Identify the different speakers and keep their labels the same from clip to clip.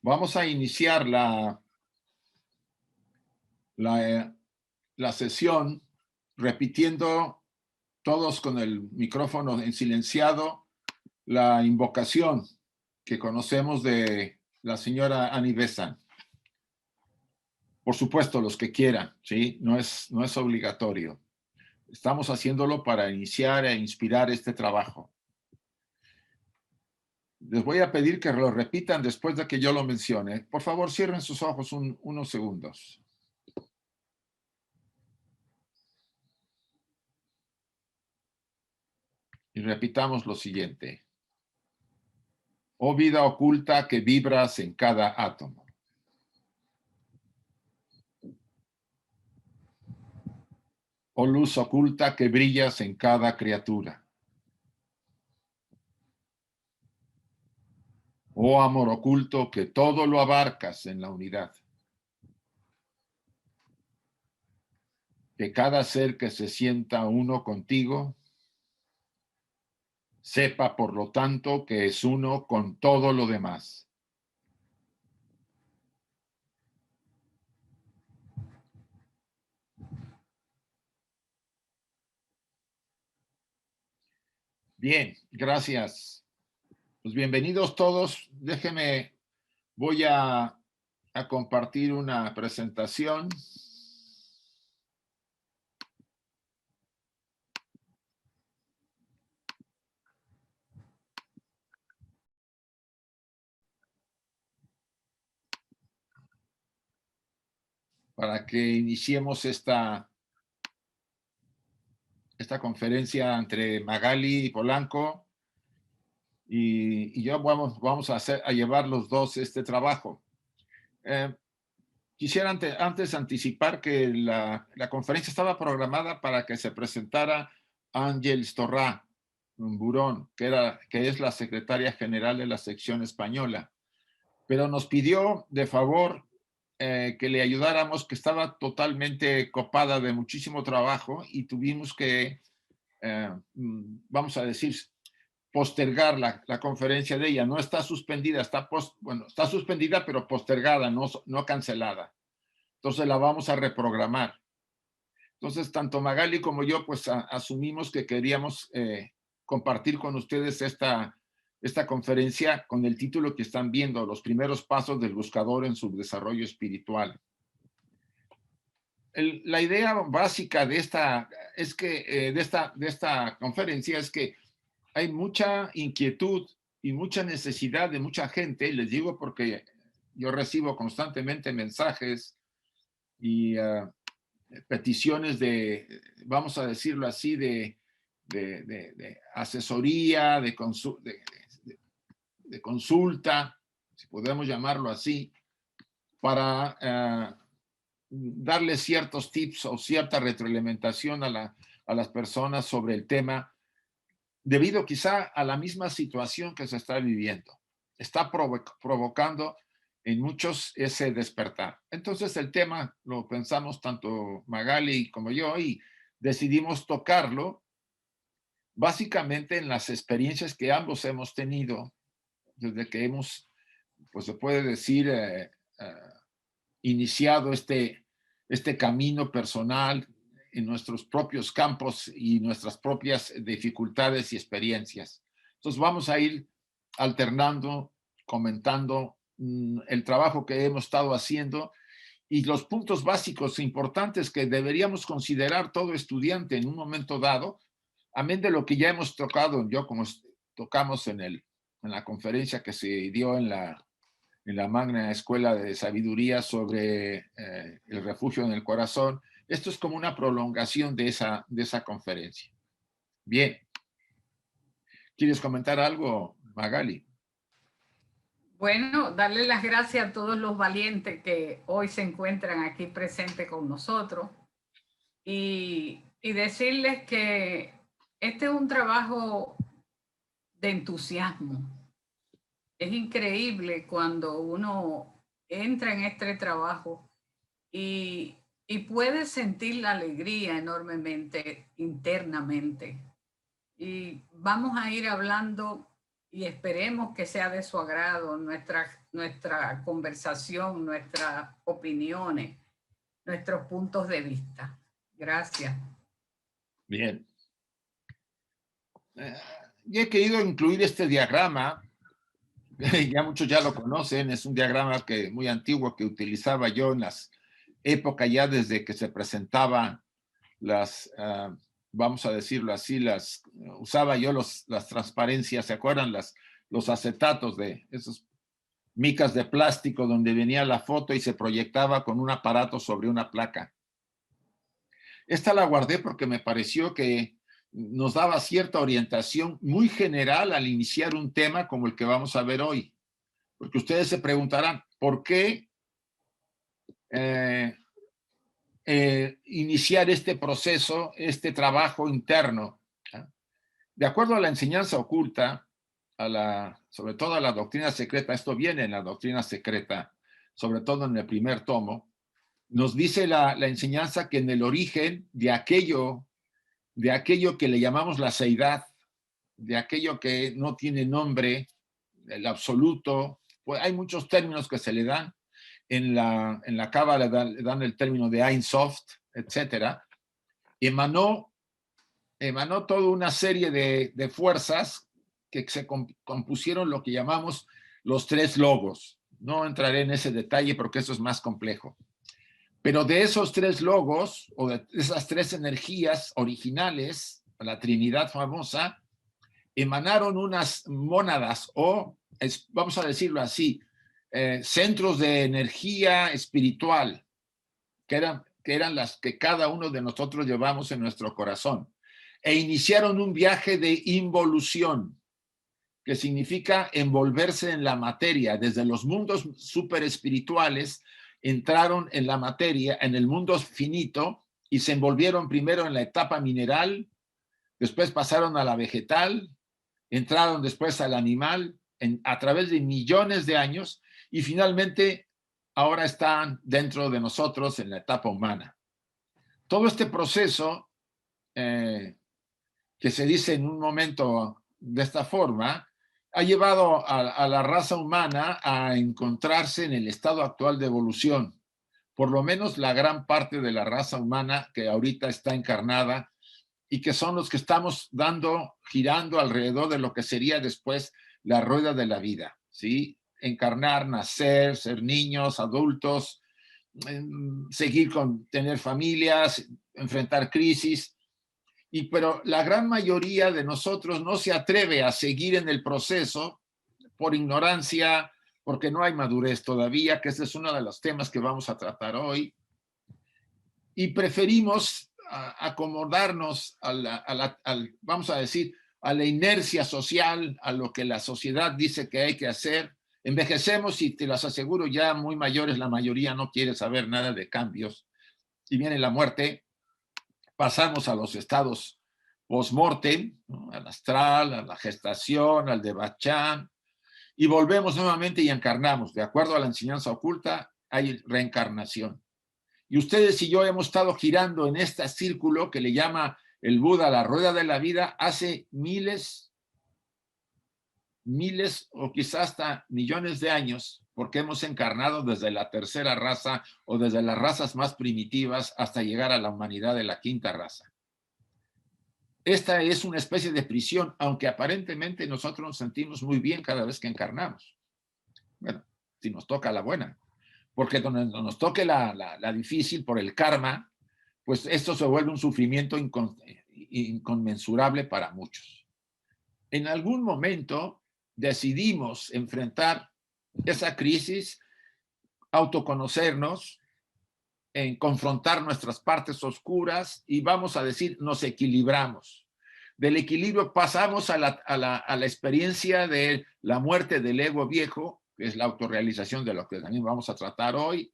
Speaker 1: Vamos a iniciar la sesión repitiendo todos con el micrófono en silenciado la invocación que conocemos de la señora Annie Besant. Por supuesto, los que quieran, ¿sí? No es obligatorio. Estamos haciéndolo para iniciar e inspirar este trabajo. Les voy a pedir que lo repitan después de que yo lo mencione. Por favor, cierren sus ojos unos segundos. Y repitamos lo siguiente. Oh vida oculta que vibras en cada átomo. Oh luz oculta que brillas en cada criatura. Oh amor oculto que todo lo abarcas en la unidad. Que cada ser que se sienta uno contigo, sepa por lo tanto que es uno con todo lo demás. Bien, gracias. Pues bienvenidos todos. Déjenme, voy a compartir una presentación. Para que iniciemos esta conferencia entre Magali y Polanco y yo vamos a llevar los dos este trabajo. Quisiera antes anticipar que la conferencia estaba programada para que se presentara Ángel Torrá Burón, que es la secretaria general de la sección española, pero nos pidió de favor que le ayudáramos, que estaba totalmente copada de muchísimo trabajo y tuvimos que, vamos a decir, postergar la conferencia de ella. No está suspendida, está suspendida, pero postergada, no cancelada. Entonces la vamos a reprogramar. Entonces, tanto Magali como yo, pues asumimos que queríamos compartir con ustedes esta conferencia con el título que están viendo, Los primeros pasos del buscador en su desarrollo espiritual. La idea básica de esta conferencia es que hay mucha inquietud y mucha necesidad de mucha gente, les digo porque yo recibo constantemente mensajes y peticiones de, vamos a decirlo así, de asesoría, de consulta, si podemos llamarlo así, para darle ciertos tips o cierta retroalimentación a las personas sobre el tema, debido quizá a la misma situación que se está viviendo. Está provocando en muchos ese despertar. Entonces el tema lo pensamos tanto Magali como yo y decidimos tocarlo básicamente en las experiencias que ambos hemos tenido desde que hemos, pues se puede decir, iniciado este camino personal en nuestros propios campos y nuestras propias dificultades y experiencias. Entonces vamos a ir alternando, comentando el trabajo que hemos estado haciendo y los puntos básicos importantes que deberíamos considerar todo estudiante en un momento dado, amén de lo que ya hemos tocado, como tocamos en la conferencia que se dio en la Magna Escuela de Sabiduría sobre el refugio en el corazón. Esto es como una prolongación de esa conferencia. Bien. ¿Quieres comentar algo, Magali?
Speaker 2: Bueno, darle las gracias a todos los valientes que hoy se encuentran aquí presentes con nosotros y decirles que este es un trabajo de entusiasmo. Es increíble cuando uno entra en este trabajo y puede sentir la alegría enormemente internamente. Y vamos a ir hablando y esperemos que sea de su agrado nuestra conversación, nuestras opiniones, nuestros puntos de vista. Gracias.
Speaker 1: Bien. Yo he querido incluir este diagrama, ya muchos ya lo conocen, es un diagrama muy antiguo que utilizaba yo en las épocas ya desde que se presentaba vamos a decirlo así, usaba yo las transparencias, ¿se acuerdan? Los acetatos de esos micas de plástico donde venía la foto y se proyectaba con un aparato sobre una placa. Esta la guardé porque me pareció que nos daba cierta orientación muy general al iniciar un tema como el que vamos a ver hoy. Porque ustedes se preguntarán, ¿por qué iniciar este proceso, este trabajo interno? De acuerdo a la enseñanza oculta, sobre todo a la doctrina secreta, esto viene en la doctrina secreta, sobre todo en el primer tomo, nos dice la enseñanza que en el origen de aquello que le llamamos la seidad, de aquello que no tiene nombre, el absoluto, pues hay muchos términos que se le dan. En la Cábala le dan el término de Ein Sof, etcétera. Emanó toda una serie de fuerzas que se compusieron lo que llamamos los tres logos. No entraré en ese detalle porque eso es más complejo. Pero de esos tres logos, o de esas tres energías originales, la Trinidad famosa, emanaron unas mónadas, o vamos a decirlo así, centros de energía espiritual, que eran las que cada uno de nosotros llevamos en nuestro corazón, e iniciaron un viaje de involución, que significa envolverse en la materia. Desde los mundos super espirituales entraron en la materia, en el mundo finito, y se envolvieron primero en la etapa mineral, después pasaron a la vegetal, entraron después al animal, a través de millones de años, y finalmente ahora están dentro de nosotros en la etapa humana. Todo este proceso, que se dice en un momento de esta forma, ha llevado a la raza humana a encontrarse en el estado actual de evolución. Por lo menos la gran parte de la raza humana que ahorita está encarnada y que son los que estamos girando alrededor de lo que sería después la rueda de la vida, ¿sí? Encarnar, nacer, ser niños, adultos, tener familias, enfrentar crisis. Pero la gran mayoría de nosotros no se atreve a seguir en el proceso por ignorancia, porque no hay madurez todavía, que ese es uno de los temas que vamos a tratar hoy. Y preferimos acomodarnos vamos a decir, a la inercia social, a lo que la sociedad dice que hay que hacer. Envejecemos y te las aseguro, ya muy mayores, la mayoría no quiere saber nada de cambios. Y viene la muerte, pasamos a los estados post-mortem, ¿no? Al astral, a la gestación, al devachan, y volvemos nuevamente y encarnamos. De acuerdo a la enseñanza oculta, hay reencarnación. Y ustedes y yo hemos estado girando en este círculo que le llama el Buda la rueda de la vida hace miles o quizás hasta millones de años, porque hemos encarnado desde la tercera raza o desde las razas más primitivas hasta llegar a la humanidad de la quinta raza. Esta es una especie de prisión, aunque aparentemente nosotros nos sentimos muy bien cada vez que encarnamos. Bueno, si nos toca la buena. Porque donde nos toque la difícil por el karma, pues esto se vuelve un sufrimiento inconmensurable para muchos. En algún momento decidimos enfrentar esa crisis, autoconocernos, en confrontar nuestras partes oscuras y vamos a decir, nos equilibramos. Del equilibrio pasamos a la experiencia de la muerte del ego viejo, que es la autorrealización de lo que también vamos a tratar hoy.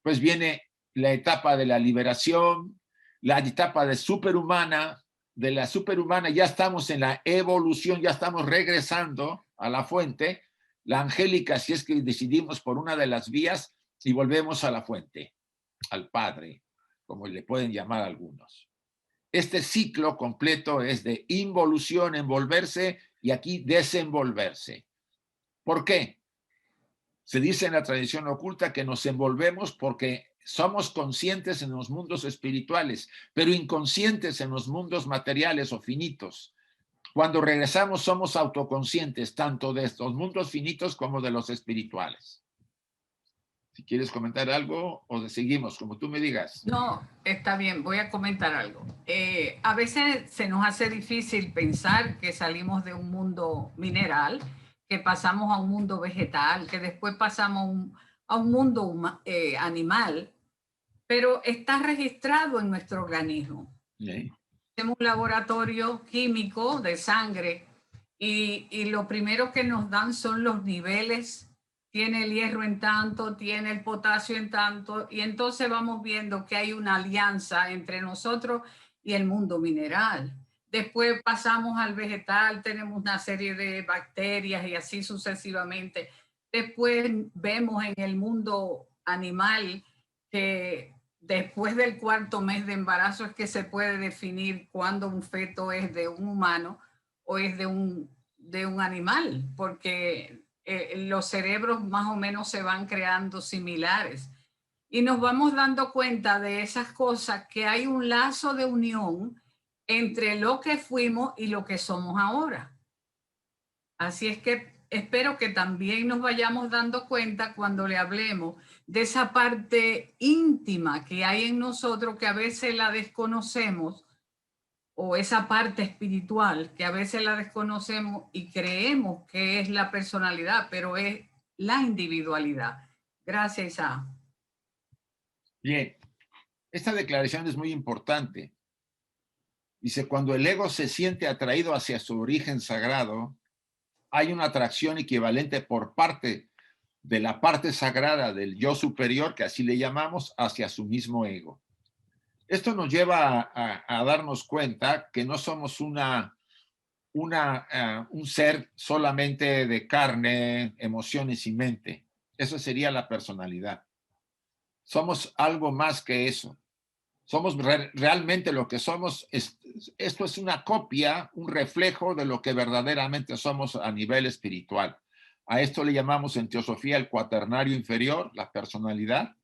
Speaker 1: Pues viene la etapa de la liberación, la etapa de superhumana. De la superhumana ya estamos en la evolución, ya estamos regresando a la fuente. La angélica, si es que decidimos por una de las vías, y volvemos a la fuente, al Padre, como le pueden llamar algunos. Este ciclo completo es de involución, envolverse y aquí desenvolverse. ¿Por qué? Se dice en la tradición oculta que nos envolvemos porque somos conscientes en los mundos espirituales, pero inconscientes en los mundos materiales o finitos. Cuando regresamos somos autoconscientes tanto de estos mundos finitos como de los espirituales. Si quieres comentar algo o seguimos, como tú me digas.
Speaker 2: No, está bien, voy a comentar algo. A veces se nos hace difícil pensar que salimos de un mundo mineral, que pasamos a un mundo vegetal, que después pasamos a un mundo animal, pero está registrado en nuestro organismo.
Speaker 1: Sí.
Speaker 2: Tenemos un laboratorio químico de sangre y lo primero que nos dan son los niveles. Tiene el hierro en tanto, tiene el potasio en tanto, y entonces vamos viendo que hay una alianza entre nosotros y el mundo mineral. Después pasamos al vegetal, tenemos una serie de bacterias y así sucesivamente. Después vemos en el mundo animal que después del cuarto mes de embarazo es que se puede definir cuándo un feto es de un humano o es de un animal, porque los cerebros más o menos se van creando similares. Y nos vamos dando cuenta de esas cosas, que hay un lazo de unión entre lo que fuimos y lo que somos ahora. Así es que espero que también nos vayamos dando cuenta cuando le hablemos de esa parte íntima que hay en nosotros, que a veces la desconocemos, o esa parte espiritual que a veces la desconocemos y creemos que es la personalidad, pero es la individualidad. Gracias, Isa.
Speaker 1: Bien, esta declaración es muy importante. Dice, cuando el ego se siente atraído hacia su origen sagrado, hay una atracción equivalente por parte de la parte sagrada del yo superior, que así le llamamos, hacia su mismo ego. Esto nos lleva a darnos cuenta que no somos un ser solamente de carne, emociones y mente. Eso sería la personalidad. Somos algo más que eso. Somos realmente lo que somos. Esto es una copia, un reflejo de lo que verdaderamente somos a nivel espiritual. A esto le llamamos en teosofía el cuaternario inferior, la personalidad,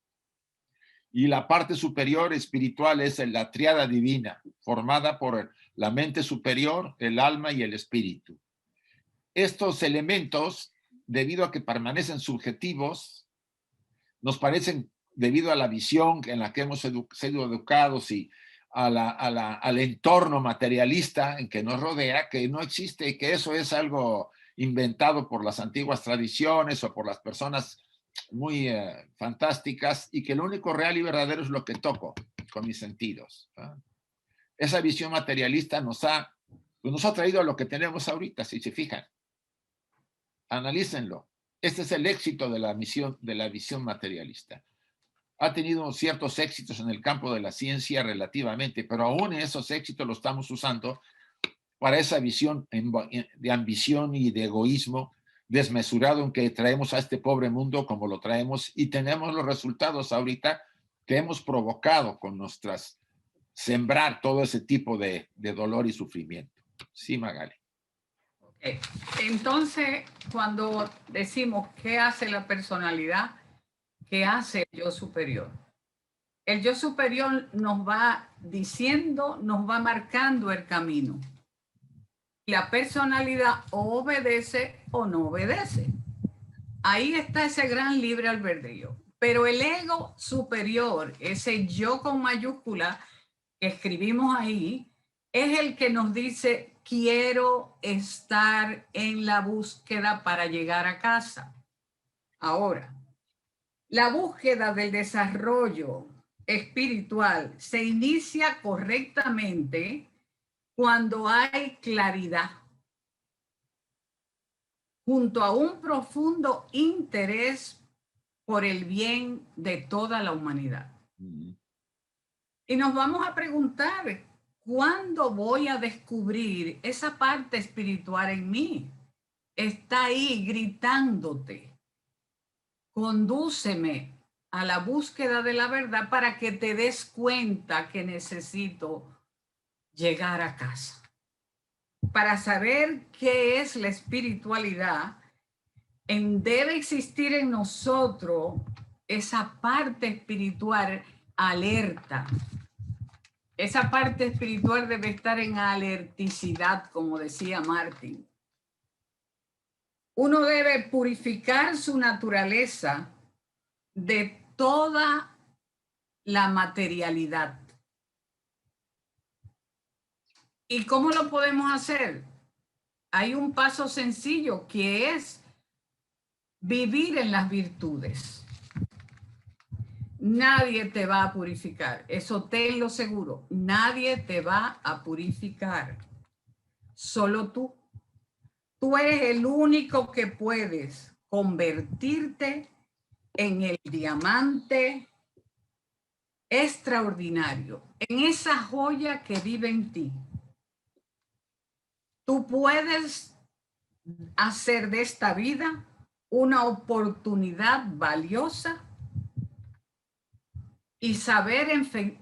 Speaker 1: y la parte superior espiritual es la tríada divina, formada por la mente superior, el alma y el espíritu. Estos elementos, debido a que permanecen subjetivos, nos parecen, debido a la visión en la que hemos sido educados y al entorno materialista en que nos rodea, que no existe y que eso es algo inventado por las antiguas tradiciones o por las personas muy fantásticas, y que lo único real y verdadero es lo que toco con mis sentidos. Esa visión materialista nos ha traído a lo que tenemos ahorita, si se fijan. Analícenlo. Este es el éxito de la visión materialista. Ha tenido ciertos éxitos en el campo de la ciencia relativamente, pero aún esos éxitos los estamos usando para esa visión de ambición y de egoísmo desmesurado en que traemos a este pobre mundo como lo traemos, y tenemos los resultados ahorita que hemos provocado con nuestras, sembrar todo ese tipo de dolor y sufrimiento. Sí, Magali.
Speaker 2: Okay. Entonces, cuando decimos qué hace la personalidad, qué hace el yo superior. El yo superior nos va diciendo, nos va marcando el camino. La personalidad o obedece o no obedece. Ahí está ese gran libre albedrío. Pero el ego superior, ese yo con mayúscula que escribimos ahí, es el que nos dice, quiero estar en la búsqueda para llegar a casa. Ahora, la búsqueda del desarrollo espiritual se inicia correctamente cuando hay claridad, junto a un profundo interés por el bien de toda la humanidad. Y nos vamos a preguntar, ¿cuándo voy a descubrir esa parte espiritual en mí? Está ahí gritándote. Condúceme a la búsqueda de la verdad para que te des cuenta que necesito llegar a casa. para saber qué es la espiritualidad, debe existir en nosotros esa parte espiritual alerta. Esa parte espiritual debe estar en alerticidad, como decía Martin. Uno debe purificar su naturaleza de toda la materialidad. ¿Y cómo lo podemos hacer? Hay un paso sencillo que es vivir en las virtudes. Nadie te va a purificar, eso tenlo seguro. Nadie te va a purificar, solo tú. Tú eres el único que puedes convertirte en el diamante extraordinario, en esa joya que vive en ti. Tú puedes hacer de esta vida una oportunidad valiosa y saber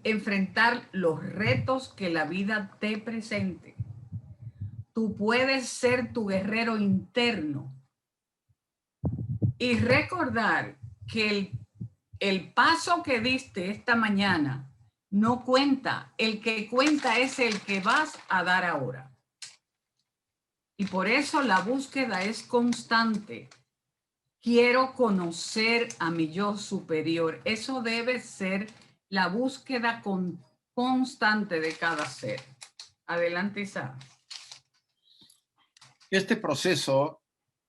Speaker 2: enfrentar los retos que la vida te presente. Tú puedes ser tu guerrero interno y recordar que el paso que diste esta mañana no cuenta. El que cuenta es el que vas a dar ahora. Y por eso la búsqueda es constante. Quiero conocer a mi yo superior. Eso debe ser la búsqueda constante de cada ser. Adelante, Isa.
Speaker 1: Este proceso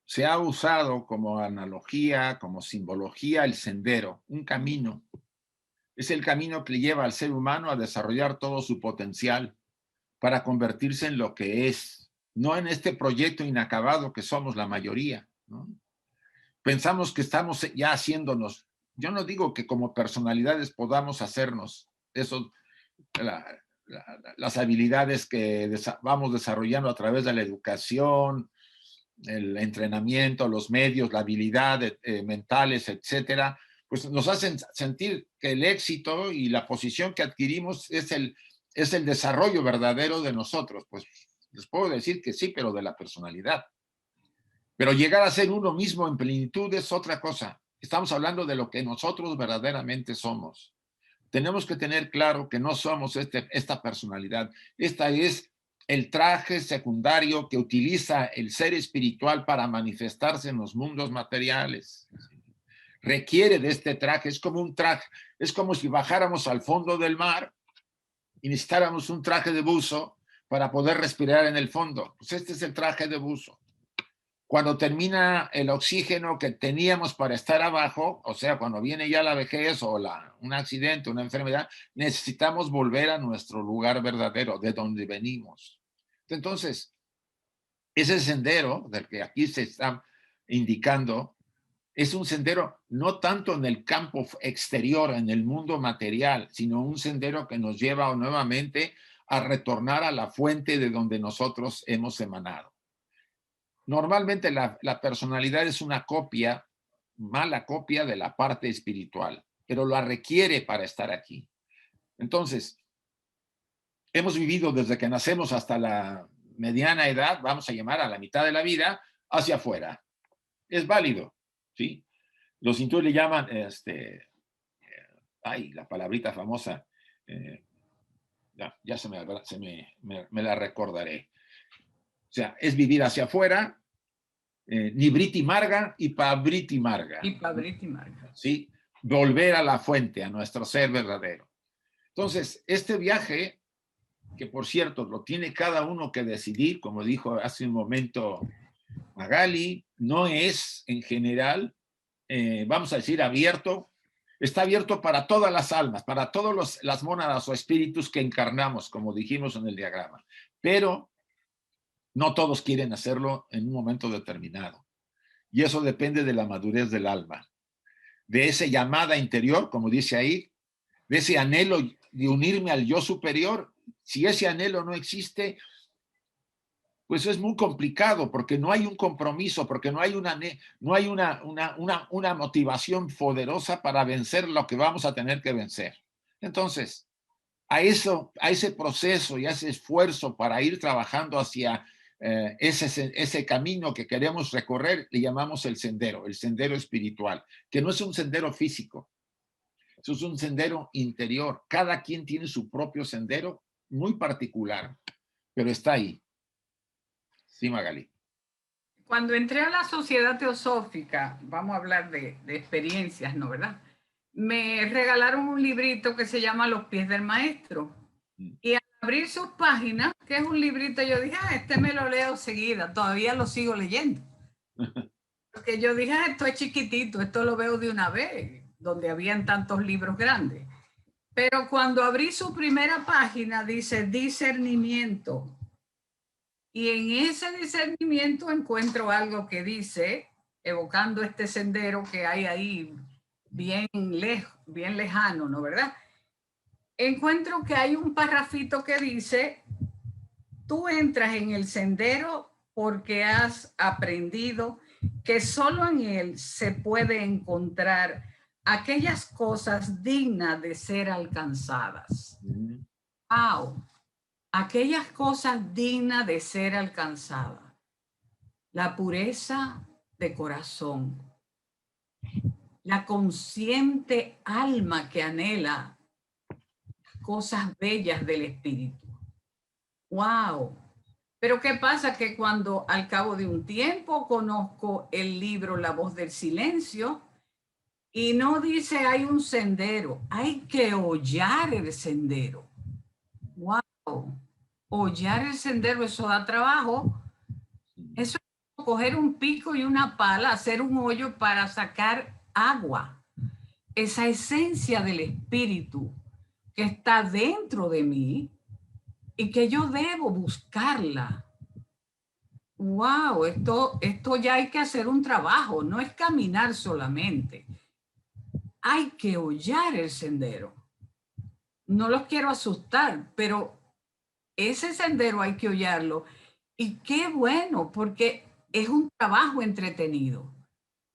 Speaker 1: se ha usado como analogía, como simbología, el sendero, un camino. Es el camino que lleva al ser humano a desarrollar todo su potencial para convertirse en lo que es, no en este proyecto inacabado que somos la mayoría, ¿no? Pensamos que estamos ya haciéndonos. Yo no digo que como personalidades podamos hacernos eso, las habilidades que vamos desarrollando a través de la educación, el entrenamiento, los medios, la habilidad mentales, etcétera, pues nos hacen sentir que el éxito y la posición que adquirimos es el desarrollo verdadero de nosotros. Pues les puedo decir que sí, pero de la personalidad. Pero llegar a ser uno mismo en plenitud es otra cosa. Estamos hablando de lo que nosotros verdaderamente somos. Tenemos que tener claro que no somos esta personalidad. Esta es el traje secundario que utiliza el ser espiritual para manifestarse en los mundos materiales. Requiere de este traje, es como un traje, es como si bajáramos al fondo del mar y necesitáramos un traje de buzo para poder respirar en el fondo. Pues este es el traje de buzo. Cuando termina el oxígeno que teníamos para estar abajo, o sea, cuando viene ya la vejez o un accidente, una enfermedad, necesitamos volver a nuestro lugar verdadero, de donde venimos. Entonces, ese sendero del que aquí se está indicando es un sendero no tanto en el campo exterior, en el mundo material, sino un sendero que nos lleva nuevamente a retornar a la fuente de donde nosotros hemos emanado. Normalmente la personalidad es una copia, mala copia de la parte espiritual, pero la requiere para estar aquí. Entonces, hemos vivido desde que nacemos hasta la mediana edad, vamos a llamar a la mitad de la vida, hacia afuera. Es válido, ¿sí? Los hindúes le llaman, la palabrita famosa, ya me la recordaré. O sea, es vivir hacia afuera, Nibriti Marga y Pabriti Marga.
Speaker 2: Y Pabriti Marga.
Speaker 1: ¿Sí? Volver a la fuente, a nuestro ser verdadero. Entonces, este viaje, que por cierto lo tiene cada uno que decidir, como dijo hace un momento Magali, no es en general, vamos a decir, abierto. Está abierto para todas las almas, para todas las mónadas o espíritus que encarnamos, como dijimos en el diagrama. Pero no todos quieren hacerlo en un momento determinado. Y eso depende de la madurez del alma, de esa llamada interior, como dice ahí, de ese anhelo de unirme al yo superior. Si ese anhelo no existe, pues es muy complicado, porque no hay un compromiso, porque no hay una motivación poderosa para vencer lo que vamos a tener que vencer. Entonces, a ese proceso y a ese esfuerzo para ir trabajando hacia ese camino que queremos recorrer, le llamamos el sendero espiritual, que no es un sendero físico, eso es un sendero interior. Cada quien tiene su propio sendero muy particular, pero está ahí. Sí, Magali.
Speaker 2: Cuando entré a la Sociedad Teosófica, vamos a hablar de experiencias, ¿no? ¿Verdad? Me regalaron un librito que se llama Los pies del maestro. Y al abrir sus páginas, que es un librito, yo dije, este me lo leo seguida, todavía lo sigo leyendo. Porque yo dije, esto es chiquitito, esto lo veo de una vez, donde habían tantos libros grandes. Pero cuando abrí su primera página, dice discernimiento. Y en ese discernimiento encuentro algo que dice, evocando este sendero que hay ahí bien lejano, ¿no? ¿Verdad? Encuentro que hay un parrafito que dice, tú entras en el sendero porque has aprendido que solo en él se puede encontrar aquellas cosas dignas de ser alcanzadas. ¡Wow! Aquellas cosas dignas de ser alcanzadas. La pureza de corazón. La consciente alma que anhela cosas bellas del espíritu. ¡Wow! Pero ¿qué pasa? Que cuando al cabo de un tiempo conozco el libro La voz del silencio y no dice hay un sendero, hay que hollar el sendero. ¡Wow! Hollar el sendero, eso da trabajo. Eso es coger un pico y una pala, hacer un hoyo para sacar agua. Esa esencia del espíritu que está dentro de mí y que yo debo buscarla. Wow, esto ya hay que hacer un trabajo, no es caminar solamente. Hay que hollar el sendero. No los quiero asustar, pero ese sendero hay que hollarlo. Y qué bueno, porque es un trabajo entretenido.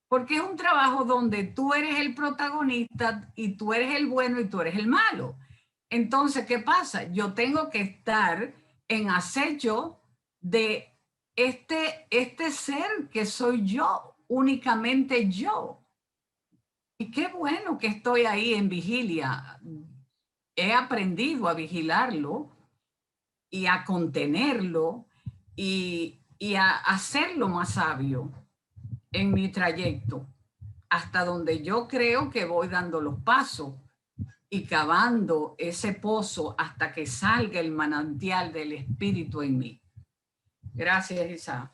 Speaker 2: Porque es un trabajo donde tú eres el protagonista y tú eres el bueno y tú eres el malo. Entonces, ¿qué pasa? Yo tengo que estar en acecho de este ser que soy yo, únicamente yo. Y qué bueno que estoy ahí en vigilia. He aprendido a vigilarlo y a contenerlo y a hacerlo más sabio en mi trayecto, hasta donde yo creo que voy dando los pasos y cavando ese pozo hasta que salga el manantial del espíritu en mí. Gracias, Isa.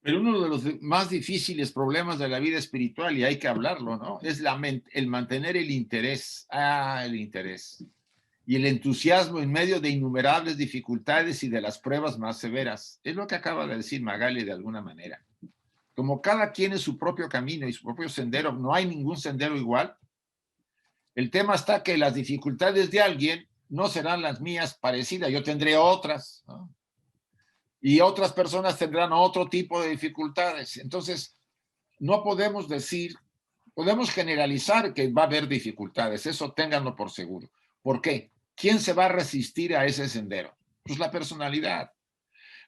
Speaker 1: Pero uno de los más difíciles problemas de la vida espiritual, y hay que hablarlo, ¿no? Es el mantener el interés. El interés. Y el entusiasmo en medio de innumerables dificultades y de las pruebas más severas. Es lo que acaba de decir Magali de alguna manera. Como cada quien es su propio camino y su propio sendero, no hay ningún sendero igual. El tema está que las dificultades de alguien no serán las mías parecidas, yo tendré otras, ¿no? Y otras personas tendrán otro tipo de dificultades. Entonces, no podemos decir, podemos generalizar que va a haber dificultades, eso ténganlo por seguro. ¿Por qué? ¿Quién se va a resistir a ese sendero? Pues la personalidad.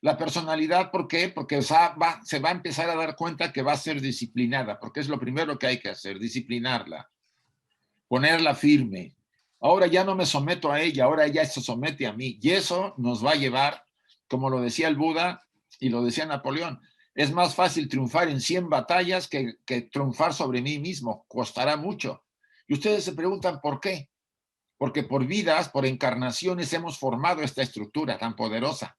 Speaker 1: La personalidad, ¿por qué? Porque se va a empezar a dar cuenta que va a ser disciplinada, porque es lo primero que hay que hacer, disciplinarla, ponerla firme. Ahora ya no me someto a ella, ahora ella se somete a mí. Y eso nos va a llevar, como lo decía el Buda y lo decía Napoleón, es más fácil triunfar en 100 batallas que triunfar sobre mí mismo. Costará mucho. Y ustedes se preguntan por qué. Porque por vidas, por encarnaciones hemos formado esta estructura tan poderosa,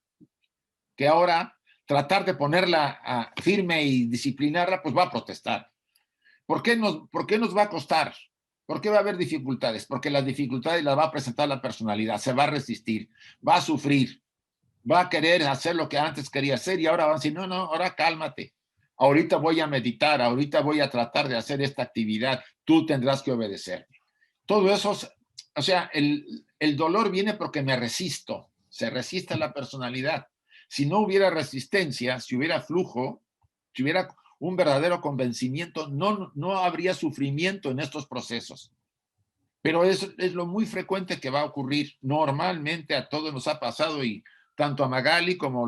Speaker 1: que ahora tratar de ponerla firme y disciplinarla, pues va a protestar. ¿Por qué nos va a costar? ¿Por qué va a haber dificultades? Porque las dificultades las va a presentar la personalidad, se va a resistir, va a sufrir, va a querer hacer lo que antes quería hacer y ahora va a decir, no, ahora cálmate. Ahorita voy a meditar, ahorita voy a tratar de hacer esta actividad, tú tendrás que obedecerme. Todo eso, o sea, el dolor viene porque me resisto, se resiste a la personalidad. Si no hubiera resistencia, si hubiera flujo, si hubiera un verdadero convencimiento, no habría sufrimiento en estos procesos. Pero es lo muy frecuente que va a ocurrir. Normalmente a todos nos ha pasado y tanto a Magali como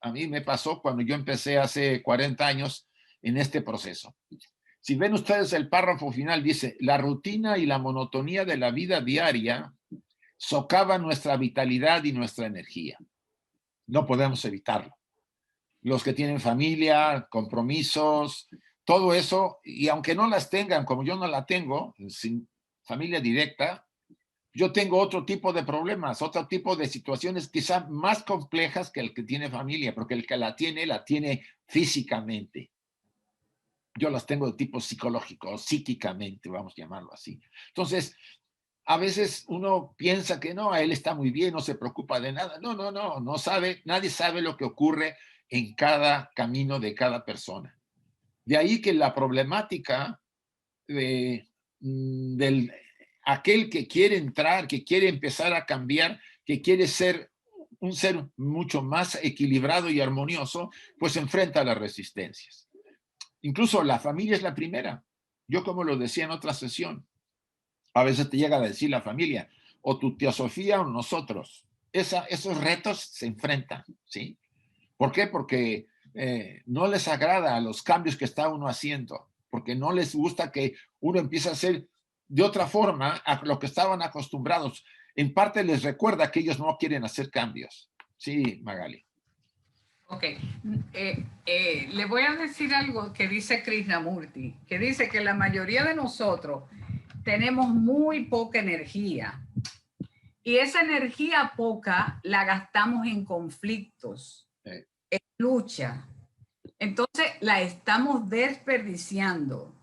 Speaker 1: a mí me pasó cuando yo empecé hace 40 años en este proceso. Si ven ustedes el párrafo final, dice, la rutina y la monotonía de la vida diaria socavan nuestra vitalidad y nuestra energía. No podemos evitarlo. Los que tienen familia, compromisos, todo eso, y aunque no las tengan, como yo no la tengo, sin familia directa, yo tengo otro tipo de problemas, otro tipo de situaciones quizá más complejas que el que tiene familia, porque el que la tiene físicamente. Yo las tengo de tipo psicológico, psíquicamente, vamos a llamarlo así. Entonces, a veces uno piensa que no, él está muy bien, no se preocupa de nada. No, no, no, no sabe, nadie sabe lo que ocurre en cada camino de cada persona. De ahí que la problemática del aquel que quiere entrar, que quiere empezar a cambiar, que quiere ser un ser mucho más equilibrado y armonioso, pues enfrenta a las resistencias. Incluso la familia es la primera. Yo, como lo decía en otra sesión, a veces te llega a decir la familia, o tu tía Sofía o nosotros. Esos retos se enfrentan, ¿sí? ¿Por qué? Porque no les agrada a los cambios que está uno haciendo, porque no les gusta que uno empiece a hacer de otra forma a lo que estaban acostumbrados. En parte les recuerda que ellos no quieren hacer cambios. Sí, Magali.
Speaker 2: Ok, le voy a decir algo que dice Krishnamurti, que dice que la mayoría de nosotros tenemos muy poca energía y esa energía poca la gastamos en conflictos, en lucha. Entonces la estamos desperdiciando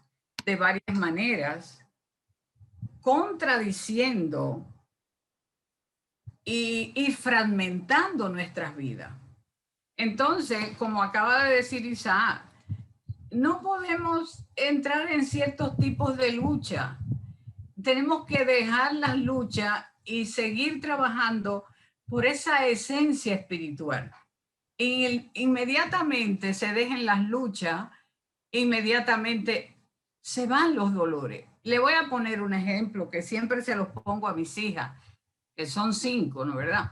Speaker 2: de varias maneras, contradiciendo y fragmentando nuestras vidas. Entonces, como acaba de decir Isaac, no podemos entrar en ciertos tipos de lucha. Tenemos que dejar las luchas y seguir trabajando por esa esencia espiritual. Y inmediatamente se dejen las luchas, inmediatamente se van los dolores. Le voy a poner un ejemplo que siempre se los pongo a mis hijas, que son 5, ¿no verdad?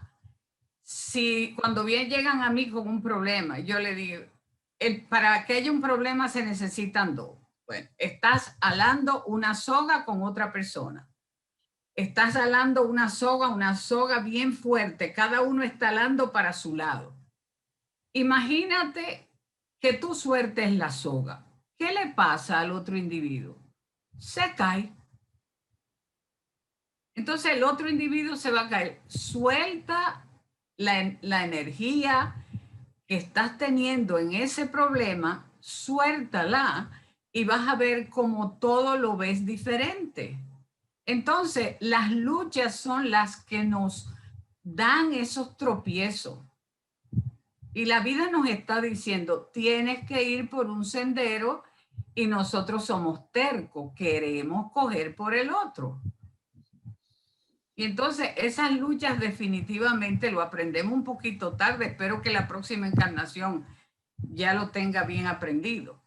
Speaker 2: Si cuando bien llegan a mí con un problema, yo le digo, para que haya un problema se necesitan 2. Bueno, estás alando una soga con otra persona. Estás alando una soga bien fuerte. Cada uno está alando para su lado. Imagínate que tú sueltes la soga. ¿Qué le pasa al otro individuo? Se cae. Entonces el otro individuo se va a caer. Suelta la energía que estás teniendo en ese problema, suéltala y vas a ver cómo todo lo ves diferente. Entonces, las luchas son las que nos dan esos tropiezos. Y la vida nos está diciendo, tienes que ir por un sendero y nosotros somos tercos, queremos coger por el otro. Y entonces esas luchas definitivamente lo aprendemos un poquito tarde. Espero que la próxima encarnación ya lo tenga bien aprendido.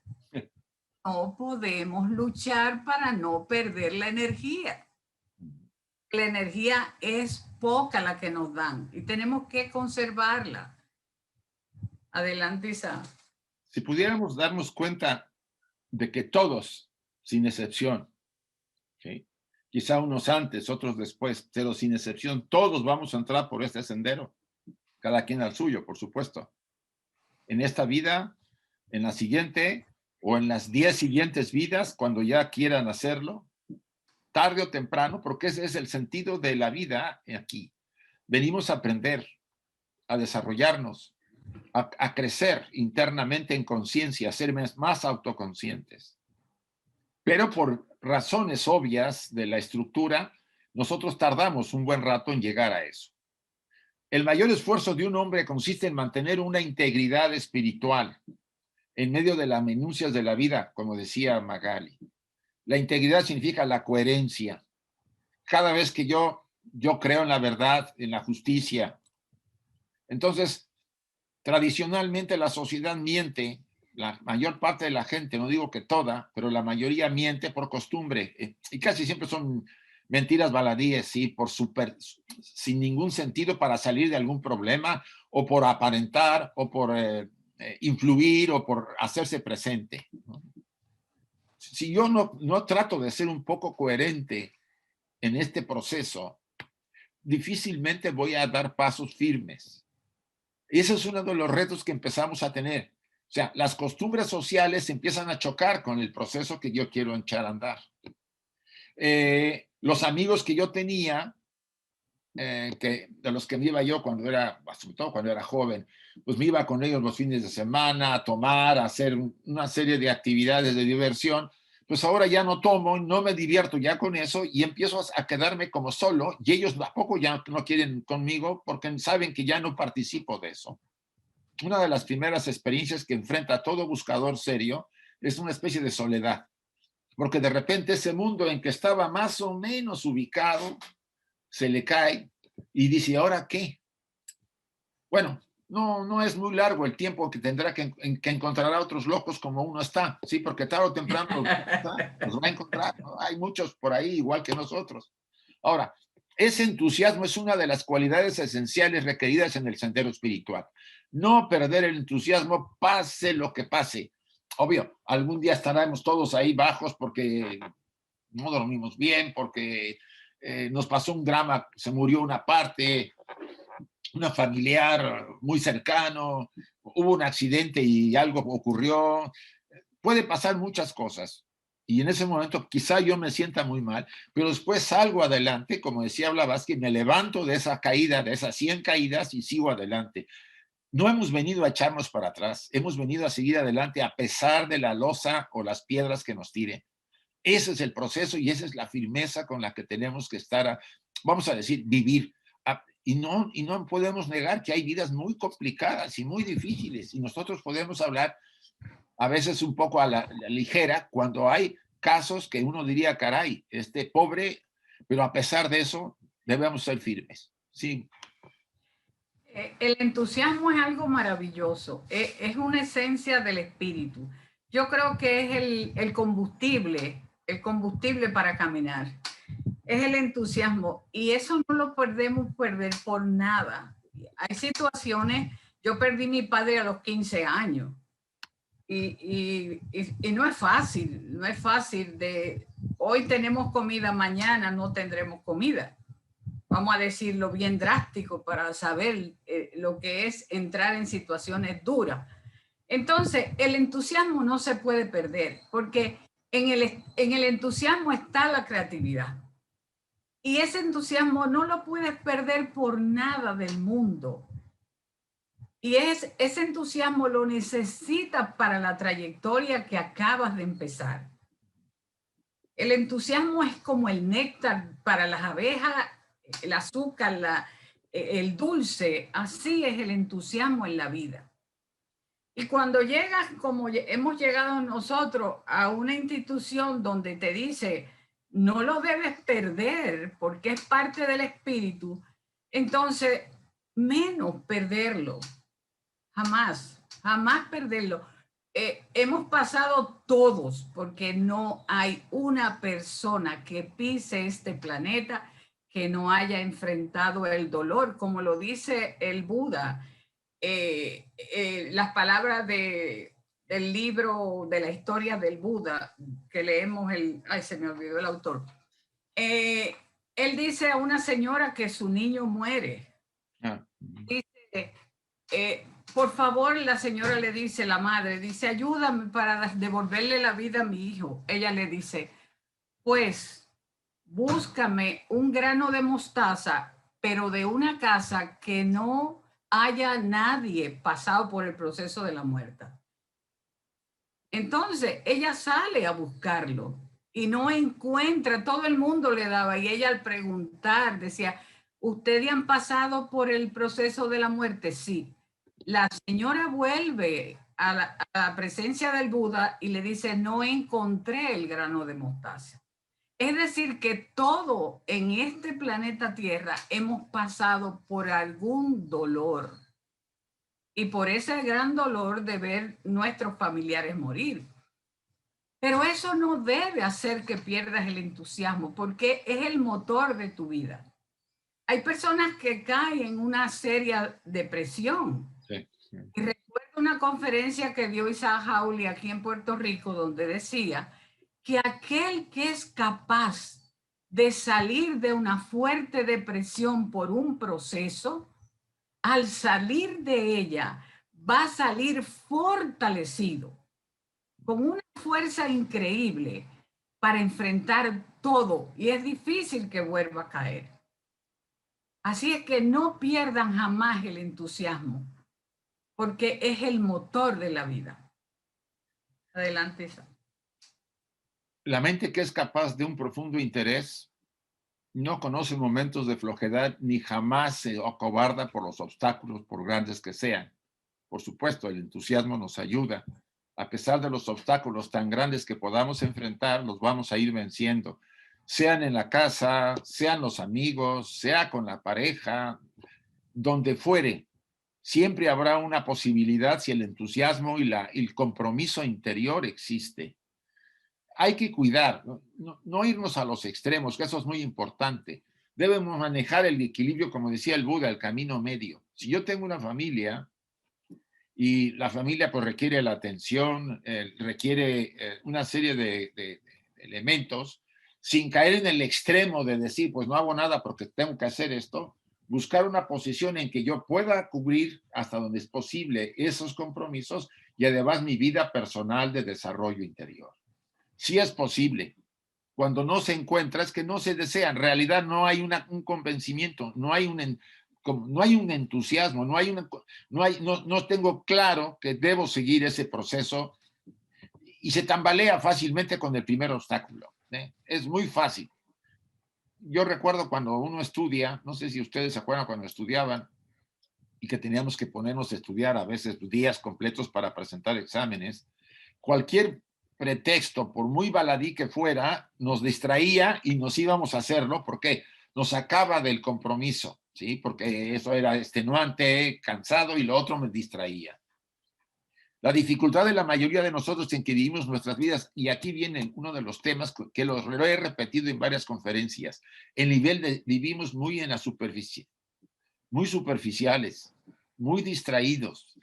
Speaker 2: No podemos luchar para no perder la energía. La energía es poca la que nos dan y tenemos que conservarla. Adelante, Isa.
Speaker 1: Si pudiéramos darnos cuenta de que todos, sin excepción, ¿sí? Quizá unos antes, otros después, pero sin excepción, todos vamos a entrar por este sendero, cada quien al suyo, por supuesto. En esta vida, en la siguiente, o en las 10 siguientes vidas, cuando ya quieran hacerlo, tarde o temprano, porque ese es el sentido de la vida aquí. Venimos a aprender, a desarrollarnos, a crecer internamente en conciencia, a ser más autoconscientes. Pero por razones obvias de la estructura, nosotros tardamos un buen rato en llegar a eso. El mayor esfuerzo de un hombre consiste en mantener una integridad espiritual en medio de las minucias de la vida, como decía Magali. La integridad significa la coherencia. Cada vez que yo creo en la verdad, en la justicia, entonces tradicionalmente la sociedad miente. La mayor parte de la gente, no digo que toda, pero la mayoría miente por costumbre. Y casi siempre son mentiras baladíes, sí, sin ningún sentido para salir de algún problema o por aparentar, o por influir, o por hacerse presente, ¿no? Si yo no trato de ser un poco coherente en este proceso, difícilmente voy a dar pasos firmes. Y ese es uno de los retos que empezamos a tener. O sea, las costumbres sociales empiezan a chocar con el proceso que yo quiero echar a andar. Los amigos que yo tenía, de los que me iba yo cuando era, sobre todo cuando era joven, pues me iba con ellos los fines de semana a tomar, a hacer una serie de actividades de diversión. Pues ahora ya no tomo, no me divierto ya con eso y empiezo a quedarme como solo y ellos tampoco ya no quieren conmigo porque saben que ya no participo de eso. Una de las primeras experiencias que enfrenta todo buscador serio es una especie de soledad, porque de repente ese mundo en que estaba más o menos ubicado se le cae y dice, ¿ahora qué? Bueno, no es muy largo el tiempo que tendrá que encontrar a otros locos como uno está, ¿sí? Porque tarde o temprano los va a encontrar, ¿no? Hay muchos por ahí igual que nosotros. Ahora, ese entusiasmo es una de las cualidades esenciales requeridas en el sendero espiritual. No perder el entusiasmo, pase lo que pase. Obvio, algún día estaremos todos ahí bajos porque no dormimos bien, porque nos pasó un drama, se murió una parte, una familiar muy cercano, hubo un accidente y algo ocurrió. Puede pasar muchas cosas. Y en ese momento quizá yo me sienta muy mal, pero después salgo adelante, como decía Blavatsky, me levanto de esa caída, de esas 100 caídas y sigo adelante. No hemos venido a echarnos para atrás, hemos venido a seguir adelante a pesar de la losa o las piedras que nos tiren. Ese es el proceso y esa es la firmeza con la que tenemos que estar, vamos a decir, vivir. Y no podemos negar que hay vidas muy complicadas y muy difíciles. Y nosotros podemos hablar a veces un poco a la ligera cuando hay casos que uno diría, caray, este pobre, pero a pesar de eso debemos ser firmes. Sí.
Speaker 2: El entusiasmo es algo maravilloso, es una esencia del espíritu. Yo creo que es el combustible para caminar. Es el entusiasmo y eso no lo podemos perder por nada. Hay situaciones, yo perdí a mi padre a los 15 años y no es fácil, no es fácil de hoy tenemos comida, mañana no tendremos comida. Vamos a decirlo bien drástico para saber lo que es entrar en situaciones duras. Entonces, el entusiasmo no se puede perder porque en el entusiasmo está la creatividad. Y ese entusiasmo no lo puedes perder por nada del mundo. Y ese entusiasmo lo necesitas para la trayectoria que acabas de empezar. El entusiasmo es como el néctar para las abejas, el azúcar, el dulce. Así es el entusiasmo en la vida. Y cuando llegas, como hemos llegado nosotros, a una institución donde te dice, no lo debes perder porque es parte del espíritu, entonces menos perderlo. Jamás, jamás perderlo. Hemos pasado todos, porque no hay una persona que pise este planeta que no haya enfrentado el dolor, como lo dice el Buda. Las palabras del libro de la historia del Buda, que leemos ay, se me olvidó el autor. Él dice a una señora que su niño muere. Dice, por favor, la señora le dice, la madre, dice, ayúdame para devolverle la vida a mi hijo. Ella le dice, pues, búscame un grano de mostaza, pero de una casa que no haya nadie pasado por el proceso de la muerte. Entonces, ella sale a buscarlo y no encuentra, todo el mundo le daba, y ella al preguntar decía, ¿ustedes han pasado por el proceso de la muerte? Sí. La señora vuelve a la presencia del Buda y le dice, no encontré el grano de mostaza. Es decir, que todo en este planeta Tierra hemos pasado por algún dolor y por ese gran dolor de ver nuestros familiares morir. Pero eso no debe hacer que pierdas el entusiasmo porque es el motor de tu vida. hay personas que caen en una seria depresión.
Speaker 1: Sí.
Speaker 2: Y recuerdo una conferencia que dio Isaac Hawley aquí en Puerto Rico, donde decía que aquel que es capaz de salir de una fuerte depresión por un proceso, al salir de ella, va a salir fortalecido, con una fuerza increíble para enfrentar todo. Y es difícil que vuelva a caer. Así es que no pierdan jamás el entusiasmo, porque es el motor de la vida. Adelante, Isa.
Speaker 1: La mente que es capaz de un profundo interés no conoce momentos de flojedad ni jamás se acobarda por los obstáculos, por grandes que sean. Por supuesto, el entusiasmo nos ayuda. A pesar de los obstáculos tan grandes que podamos enfrentar, los vamos a ir venciendo. Sean en la casa, sean los amigos, sea con la pareja, donde fuere. Siempre habrá una posibilidad si el entusiasmo y el compromiso interior existe. Hay que cuidar, no irnos a los extremos, que eso es muy importante. Debemos manejar el equilibrio, como decía el Buda, el camino medio. Si yo tengo una familia y la familia pues requiere la atención, requiere una serie de elementos, sin caer en el extremo de decir, pues no hago nada porque tengo que hacer esto, buscar una posición en que yo pueda cubrir hasta donde es posible esos compromisos y además mi vida personal de desarrollo interior. Sí es posible. Cuando no se encuentra es que no se desea. En realidad no hay un convencimiento, no hay un entusiasmo, no tengo claro que debo seguir ese proceso y se tambalea fácilmente con el primer obstáculo. Es muy fácil. Yo recuerdo cuando uno estudia, no sé si ustedes se acuerdan cuando estudiaban y que teníamos que ponernos a estudiar a veces días completos para presentar exámenes, cualquier pretexto, por muy baladí que fuera, nos distraía y nos íbamos a hacerlo porque nos sacaba del compromiso, ¿sí? Porque eso era extenuante, cansado y lo otro me distraía. La dificultad de la mayoría de nosotros en que vivimos nuestras vidas, y aquí viene uno de los temas que lo he repetido en varias conferencias, el nivel de vivimos muy en la superficie, muy superficiales, muy distraídos.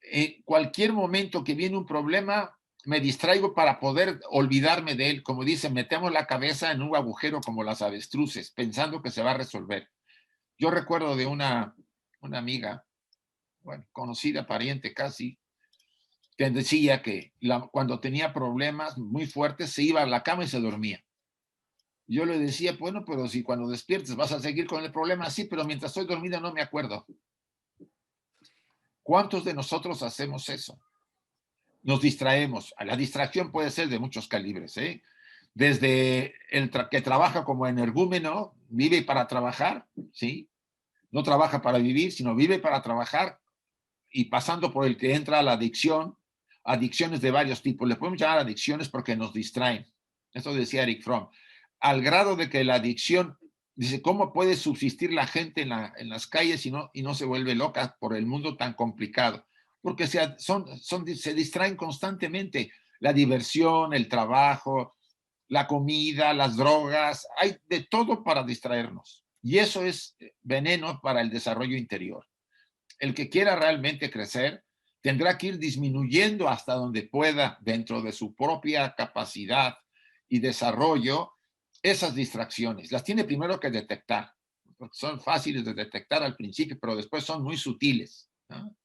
Speaker 1: En cualquier momento que viene un problema, me distraigo para poder olvidarme de él. Como dicen, metemos la cabeza en un agujero como las avestruces, pensando que se va a resolver. Yo recuerdo de una amiga, bueno, conocida, pariente casi, que decía que cuando tenía problemas muy fuertes se iba a la cama y se dormía. Yo le decía, bueno, pero si cuando despiertes vas a seguir con el problema, sí, pero mientras estoy dormida no me acuerdo. ¿Cuántos de nosotros hacemos eso? Nos distraemos. La distracción puede ser de muchos calibres, ¿eh? Desde el que trabaja como energúmeno, vive para trabajar, ¿sí? No trabaja para vivir, sino vive para trabajar, y pasando por el que entra a la adicción, adicciones de varios tipos. Le podemos llamar adicciones porque nos distraen. Esto decía Eric Fromm. Al grado de que la adicción, dice, ¿cómo puede subsistir la gente en las calles y no se vuelve loca por el mundo tan complicado? Porque se distraen constantemente. La diversión, el trabajo, la comida, las drogas, hay de todo para distraernos. Y eso es veneno para el desarrollo interior. El que quiera realmente crecer tendrá que ir disminuyendo hasta donde pueda, dentro de su propia capacidad y desarrollo, esas distracciones. Las tiene primero que detectar, porque son fáciles de detectar al principio, pero después son muy sutiles, ¿no?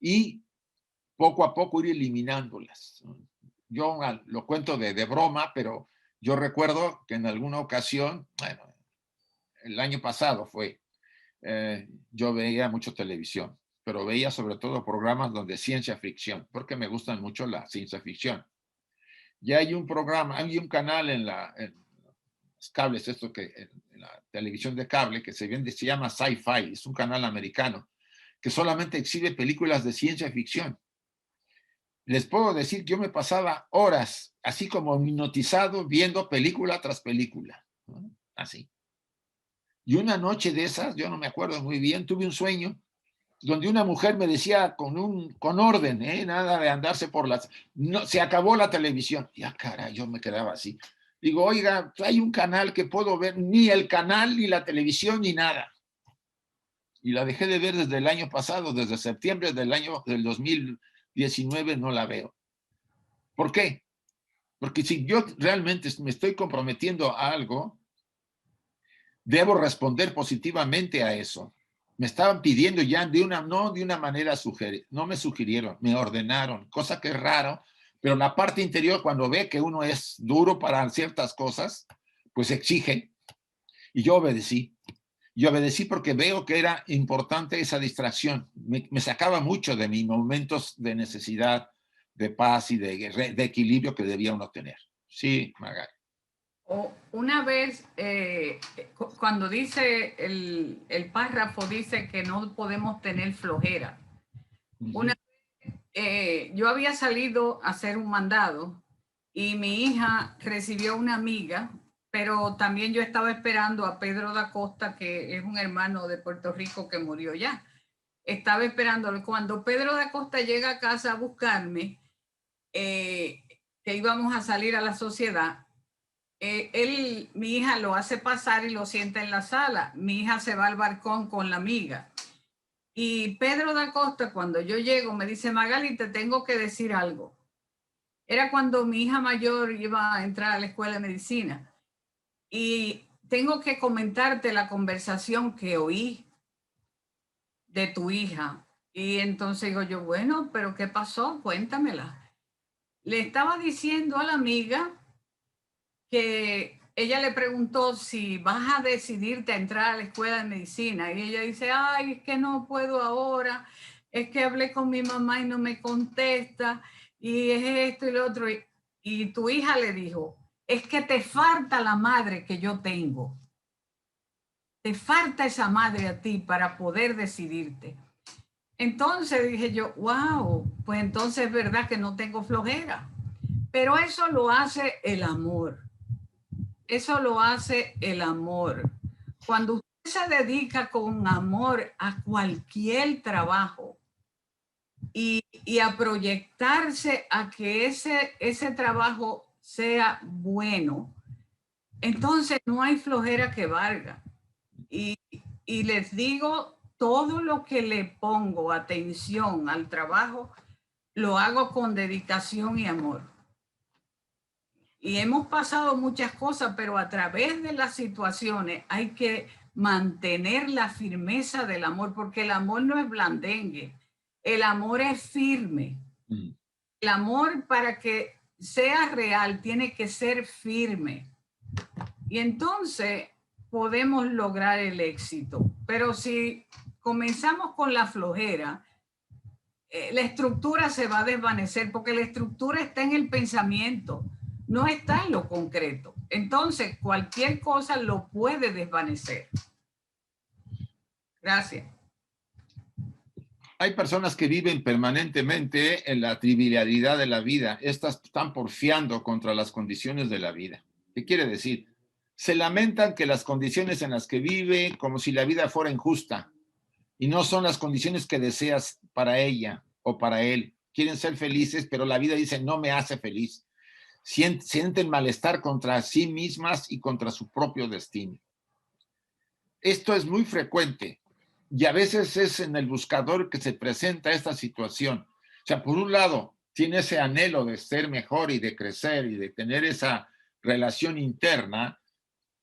Speaker 1: Y poco a poco ir eliminándolas. Yo lo cuento de broma, pero yo recuerdo que en alguna ocasión, bueno, el año pasado fue, yo veía mucho televisión, pero veía sobre todo programas donde ciencia ficción, porque me gustan mucho la ciencia ficción. Ya hay un programa, hay un canal en los cables, en la televisión de cable, que se llama Sci-Fi, es un canal americano, que solamente exhibe películas de ciencia ficción. Les puedo decir que yo me pasaba horas, así como hipnotizado, viendo película tras película, ¿no? Así. Y una noche de esas, yo no me acuerdo muy bien, tuve un sueño donde una mujer me decía con orden, nada de andarse por las... No, se acabó la televisión. Ya, cara, yo me quedaba así. Digo, oiga, hay un canal que puedo ver, ni el canal, ni la televisión, ni nada. Y la dejé de ver desde el año pasado, desde septiembre del 2019 no la veo. ¿Por qué? Porque si yo realmente me estoy comprometiendo a algo, debo responder positivamente a eso. Me estaban pidiendo ya no de una manera no me sugirieron, me ordenaron, cosa que es raro, pero la parte interior cuando ve que uno es duro para ciertas cosas, pues exige. Y yo obedecí. Yo obedecí porque veo que era importante esa distracción. Me sacaba mucho de mis momentos de necesidad, de paz y de equilibrio que debía uno tener. Sí, Magali.
Speaker 2: O una vez, cuando dice el párrafo, dice que no podemos tener flojera. Una, yo había salido a hacer un mandado y mi hija recibió una amiga, pero también yo estaba esperando a Pedro da Costa, que es un hermano de Puerto Rico que murió ya. Estaba esperándolo. Cuando Pedro da Costa llega a casa a buscarme, que íbamos a salir a la sociedad, mi hija lo hace pasar y lo sienta en la sala. Mi hija se va al balcón con la amiga. Y Pedro da Costa, cuando yo llego, me dice, Magali, te tengo que decir algo. Era cuando mi hija mayor iba a entrar a la escuela de medicina. Y tengo que comentarte la conversación que oí de tu hija. Y entonces digo yo, bueno, pero ¿qué pasó? Cuéntamela. Le estaba diciendo a la amiga que ella le preguntó si vas a decidirte a entrar a la escuela de medicina y ella dice, ay, es que no puedo ahora, es que hablé con mi mamá y no me contesta y es esto y lo otro. Y tu hija le dijo, es que te falta la madre que yo tengo. Te falta esa madre a ti para poder decidirte. Entonces dije yo, wow, pues entonces es verdad que no tengo flojera. Pero eso lo hace el amor. Eso lo hace el amor. Cuando usted se dedica con amor a cualquier trabajo y a proyectarse a que ese trabajo sea bueno, entonces no hay flojera que valga. Y, y les digo, todo lo que le pongo atención al trabajo, lo hago con dedicación y amor. Y hemos pasado muchas cosas, pero a través de las situaciones hay que mantener la firmeza del amor, porque el amor no es blandengue, el amor es firme. El amor, para que sea real, tiene que ser firme. Y entonces podemos lograr el éxito. Pero si comenzamos con la flojera, la estructura se va a desvanecer, porque la estructura está en el pensamiento, no está en lo concreto. Entonces, cualquier cosa lo puede desvanecer. Gracias.
Speaker 1: Hay personas que viven permanentemente en la trivialidad de la vida. Estas están porfiando contra las condiciones de la vida. ¿Qué quiere decir? Se lamentan que las condiciones en las que vive, como si la vida fuera injusta, y no son las condiciones que deseas para ella o para él. Quieren ser felices, pero la vida dice, no me hace feliz. Sienten malestar contra sí mismas y contra su propio destino. Esto es muy frecuente y a veces es en el buscador que se presenta esta situación. O sea, por un lado, tiene ese anhelo de ser mejor y de crecer y de tener esa relación interna,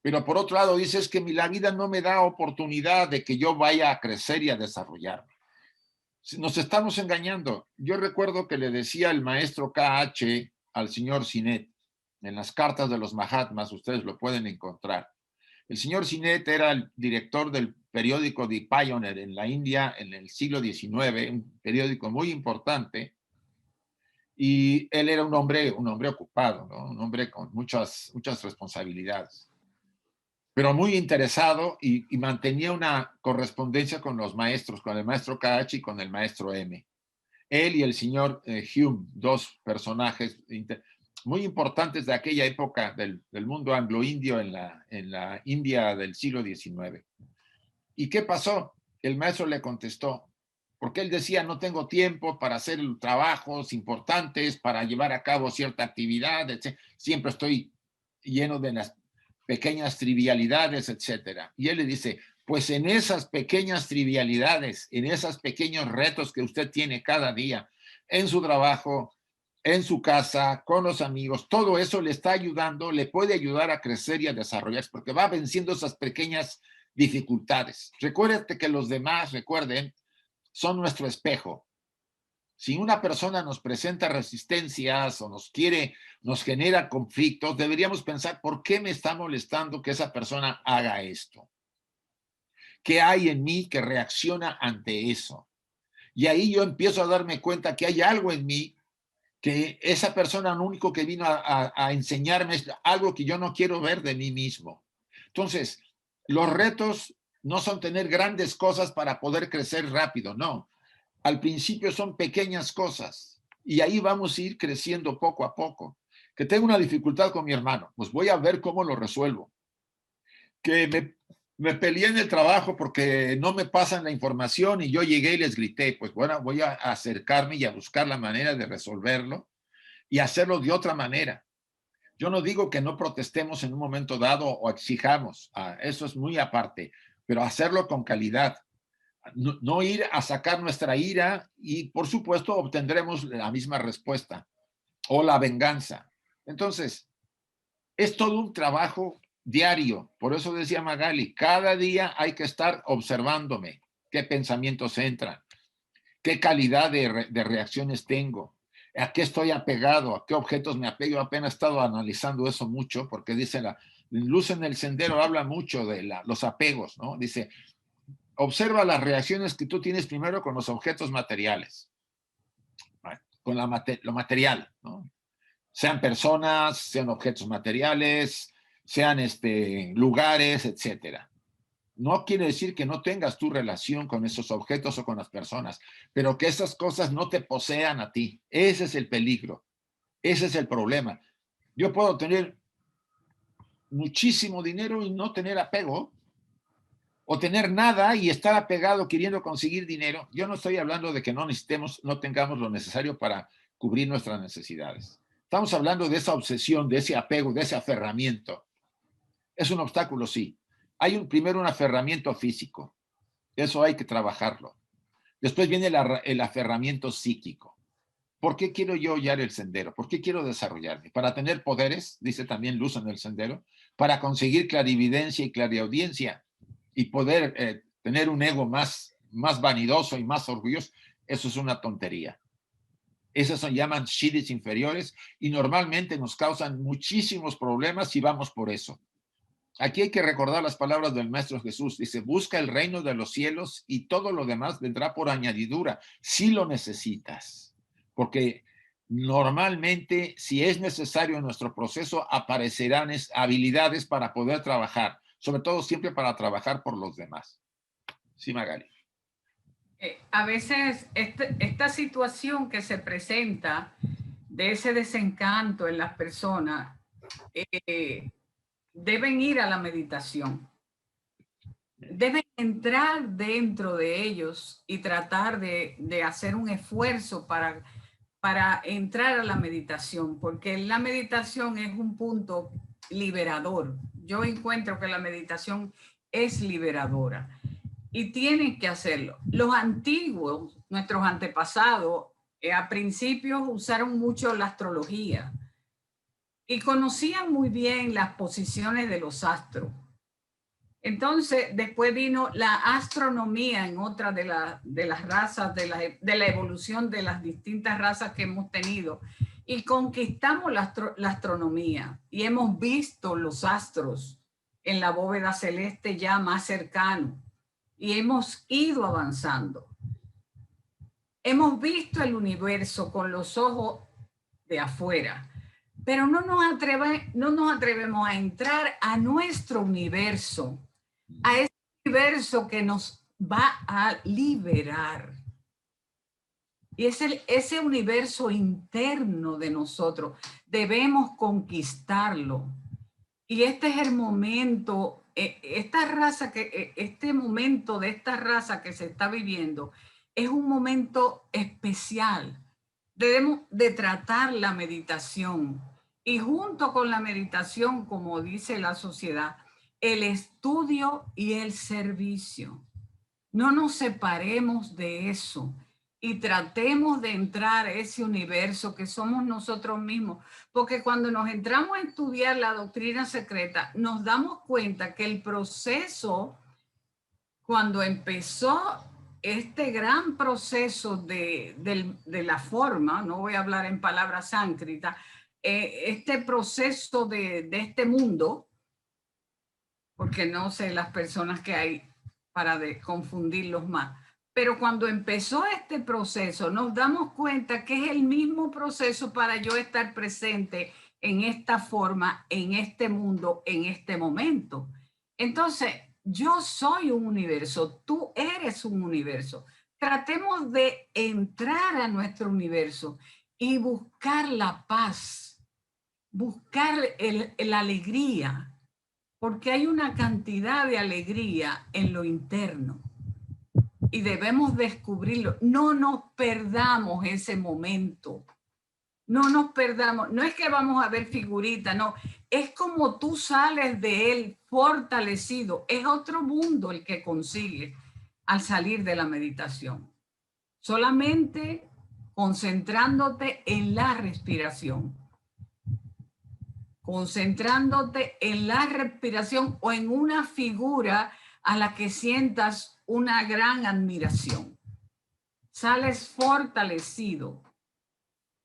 Speaker 1: pero por otro lado dices que la vida no me da oportunidad de que yo vaya a crecer y a desarrollarme. Nos estamos engañando. Yo recuerdo que le decía el maestro KH al señor Sinet, en las cartas de los Mahatmas, ustedes lo pueden encontrar. El señor Sinet era el director del periódico The Pioneer en la India en el siglo XIX, un periódico muy importante, y él era un hombre ocupado, ¿no? Un hombre con muchas responsabilidades, pero muy interesado y mantenía una correspondencia con los maestros, con el maestro Kachi y con el maestro M. Él y el señor Hume, dos personajes muy importantes de aquella época del mundo anglo-indio en la India del siglo XIX. ¿Y qué pasó? El maestro le contestó, porque él decía, no tengo tiempo para hacer trabajos importantes, para llevar a cabo cierta actividad, etc. Siempre estoy lleno de las pequeñas trivialidades, etcétera. Y él le dice, pues en esas pequeñas trivialidades, en esos pequeños retos que usted tiene cada día, en su trabajo, en su casa, con los amigos, todo eso le está ayudando, le puede ayudar a crecer y a desarrollarse, porque va venciendo esas pequeñas dificultades. Recuérdate que los demás, recuerden, son nuestro espejo. Si una persona nos presenta resistencias o nos genera conflictos, deberíamos pensar, ¿por qué me está molestando que esa persona haga esto? ¿Qué hay en mí que reacciona ante eso? Y ahí yo empiezo a darme cuenta que hay algo en mí que esa persona lo único que vino a enseñarme es algo que yo no quiero ver de mí mismo. Entonces, los retos no son tener grandes cosas para poder crecer rápido, no. Al principio son pequeñas cosas y ahí vamos a ir creciendo poco a poco. Que tengo una dificultad con mi hermano, pues voy a ver cómo lo resuelvo. Que me peleé en el trabajo porque no me pasan la información y yo llegué y les grité, pues bueno, voy a acercarme y a buscar la manera de resolverlo y hacerlo de otra manera. Yo no digo que no protestemos en un momento dado o exijamos, eso es muy aparte, pero hacerlo con calidad. No ir a sacar nuestra ira y por supuesto obtendremos la misma respuesta o la venganza. Entonces, es todo un trabajo diario. Por eso decía Magali, cada día hay que estar observándome qué pensamientos entran, qué calidad de reacciones tengo, a qué estoy apegado, a qué objetos me apego. Yo apenas he estado analizando eso mucho porque dice la Luz en el Sendero habla mucho de los apegos, ¿no? Dice, observa las reacciones que tú tienes primero con los objetos materiales, con lo material, ¿no? Sean personas, sean objetos materiales, sean lugares, etcétera. No quiere decir que no tengas tu relación con esos objetos o con las personas, pero que esas cosas no te posean a ti. Ese es el peligro, ese es el problema. Yo puedo tener muchísimo dinero y no tener apego, o tener nada y estar apegado queriendo conseguir dinero. Yo no estoy hablando de que no necesitemos, no tengamos lo necesario para cubrir nuestras necesidades. Estamos hablando de esa obsesión, de ese apego, de ese aferramiento. Es un obstáculo, sí. Hay primero un aferramiento físico. Eso hay que trabajarlo. Después viene el aferramiento psíquico. ¿Por qué quiero yo hallar el sendero? ¿Por qué quiero desarrollarme? Para tener poderes, dice también Luz en el Sendero, para conseguir clarividencia y clariaudiencia y poder tener un ego más vanidoso y más orgulloso. Eso es una tontería. Esas se llaman shidis inferiores y normalmente nos causan muchísimos problemas si vamos por eso. Aquí hay que recordar las palabras del Maestro Jesús. Dice, busca el reino de los cielos y todo lo demás vendrá por añadidura, si lo necesitas. Porque normalmente, si es necesario en nuestro proceso, aparecerán habilidades para poder trabajar, sobre todo siempre para trabajar por los demás. Sí, Magali.
Speaker 2: A veces esta situación que se presenta de ese desencanto en las personas, deben ir a la meditación. Deben entrar dentro de ellos y tratar de hacer un esfuerzo para entrar a la meditación, porque la meditación es un punto liberador. Yo encuentro que la meditación es liberadora y tienen que hacerlo. Los antiguos, nuestros antepasados, a principios usaron mucho la astrología y conocían muy bien las posiciones de los astros. Entonces, después vino la astronomía en otra de las razas, de la evolución de las distintas razas que hemos tenido. Y conquistamos la astronomía y hemos visto los astros en la bóveda celeste ya más cercano. Y hemos ido avanzando. Hemos visto el universo con los ojos de afuera, pero no nos atrevemos a entrar a nuestro universo, a ese universo que nos va a liberar. Y es ese universo interno de nosotros. Debemos conquistarlo. Y este es el momento, este momento de esta raza que se está viviendo es un momento especial. Debemos de tratar la meditación Y junto con la meditación, como dice la sociedad, el estudio y el servicio. No nos separemos de eso y tratemos de entrar a ese universo que somos nosotros mismos, porque cuando nos entramos a estudiar la doctrina secreta, nos damos cuenta que el proceso, cuando empezó este gran proceso de la forma, no voy a hablar en palabras sánscritas, este proceso de este mundo, porque no sé las personas que hay para confundirlos más. Pero cuando empezó este proceso, nos damos cuenta que es el mismo proceso para yo estar presente en esta forma, en este mundo, en este momento. Entonces, yo soy un universo, tú eres un universo. Tratemos de entrar a nuestro universo y buscar la paz, buscar la alegría, porque hay una cantidad de alegría en lo interno y debemos descubrirlo. No nos perdamos ese momento. No nos perdamos. No es que vamos a ver figuritas, no. Es como tú sales de él fortalecido. Es otro mundo el que consigues al salir de la meditación. Solamente concentrándote en la respiración, concentrándote en la respiración o en una figura a la que sientas una gran admiración. Sales fortalecido.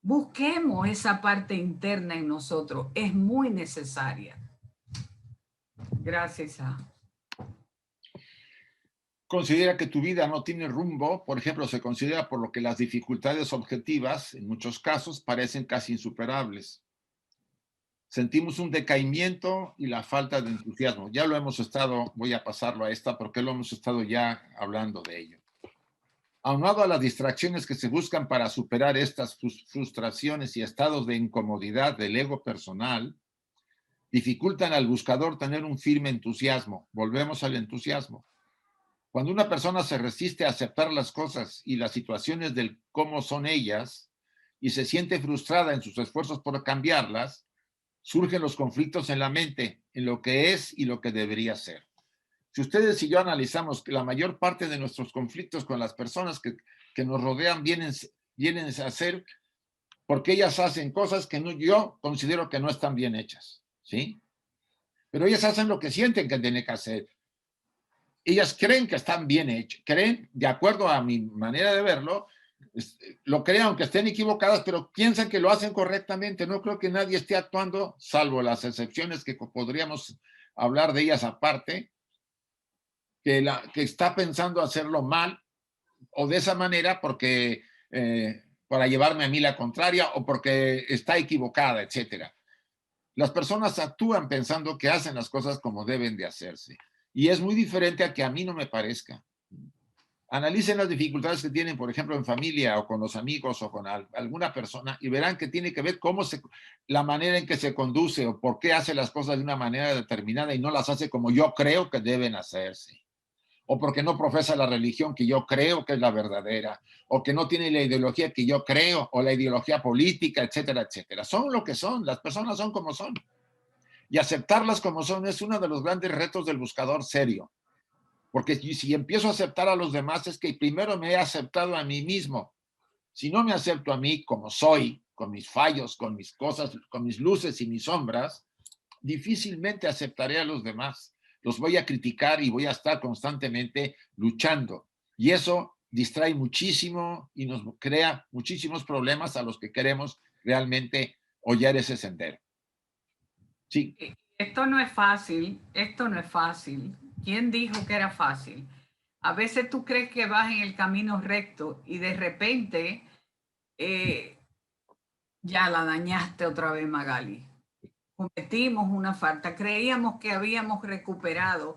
Speaker 2: Busquemos esa parte interna en nosotros. Es muy necesaria. Gracias.
Speaker 1: Considera que tu vida no tiene rumbo, por ejemplo, se considera por lo que las dificultades objetivas, en muchos casos, parecen casi insuperables. Sentimos un decaimiento y la falta de entusiasmo. Ya lo hemos estado, voy a pasarlo a esta porque lo hemos estado ya hablando de ello. Aunado a las distracciones que se buscan para superar estas frustraciones y estados de incomodidad del ego personal, dificultan al buscador tener un firme entusiasmo. Volvemos al entusiasmo. Cuando una persona se resiste a aceptar las cosas y las situaciones del cómo son ellas y se siente frustrada en sus esfuerzos por cambiarlas, surgen los conflictos en la mente, en lo que es y lo que debería ser. Si ustedes y yo analizamos que la mayor parte de nuestros conflictos con las personas que nos rodean vienen a ser porque ellas hacen cosas que no, yo considero que no están bien hechas, ¿sí? Pero ellas hacen lo que sienten que tienen que hacer. Ellas creen que están bien hechas, creen, de acuerdo a mi manera de verlo, lo creen aunque estén equivocadas, pero piensan que lo hacen correctamente. No creo que nadie esté actuando, salvo las excepciones que podríamos hablar de ellas aparte, que está pensando hacerlo mal o de esa manera porque para llevarme a mí la contraria o porque está equivocada, etcétera. Las personas actúan pensando que hacen las cosas como deben de hacerse. Y es muy diferente a que a mí no me parezca. Analicen las dificultades que tienen, por ejemplo, en familia o con los amigos o con alguna persona y verán que tiene que ver la manera en que se conduce o por qué hace las cosas de una manera determinada y no las hace como yo creo que deben hacerse. O porque no profesa la religión que yo creo que es la verdadera, o que no tiene la ideología que yo creo, o la ideología política, etcétera, etcétera. Son lo que son, las personas son como son. Y aceptarlas como son es uno de los grandes retos del buscador serio. Porque si empiezo a aceptar a los demás es que primero me he aceptado a mí mismo. Si no me acepto a mí como soy, con mis fallos, con mis cosas, con mis luces y mis sombras, difícilmente aceptaré a los demás. Los voy a criticar y voy a estar constantemente luchando. Y eso distrae muchísimo y nos crea muchísimos problemas a los que queremos realmente hollar ese sendero. Sí.
Speaker 2: Esto no es fácil, esto no es fácil. ¿Quién dijo que era fácil? A veces tú crees que vas en el camino recto y de repente ya la dañaste otra vez, Magali. Cometimos una falta, creíamos que habíamos recuperado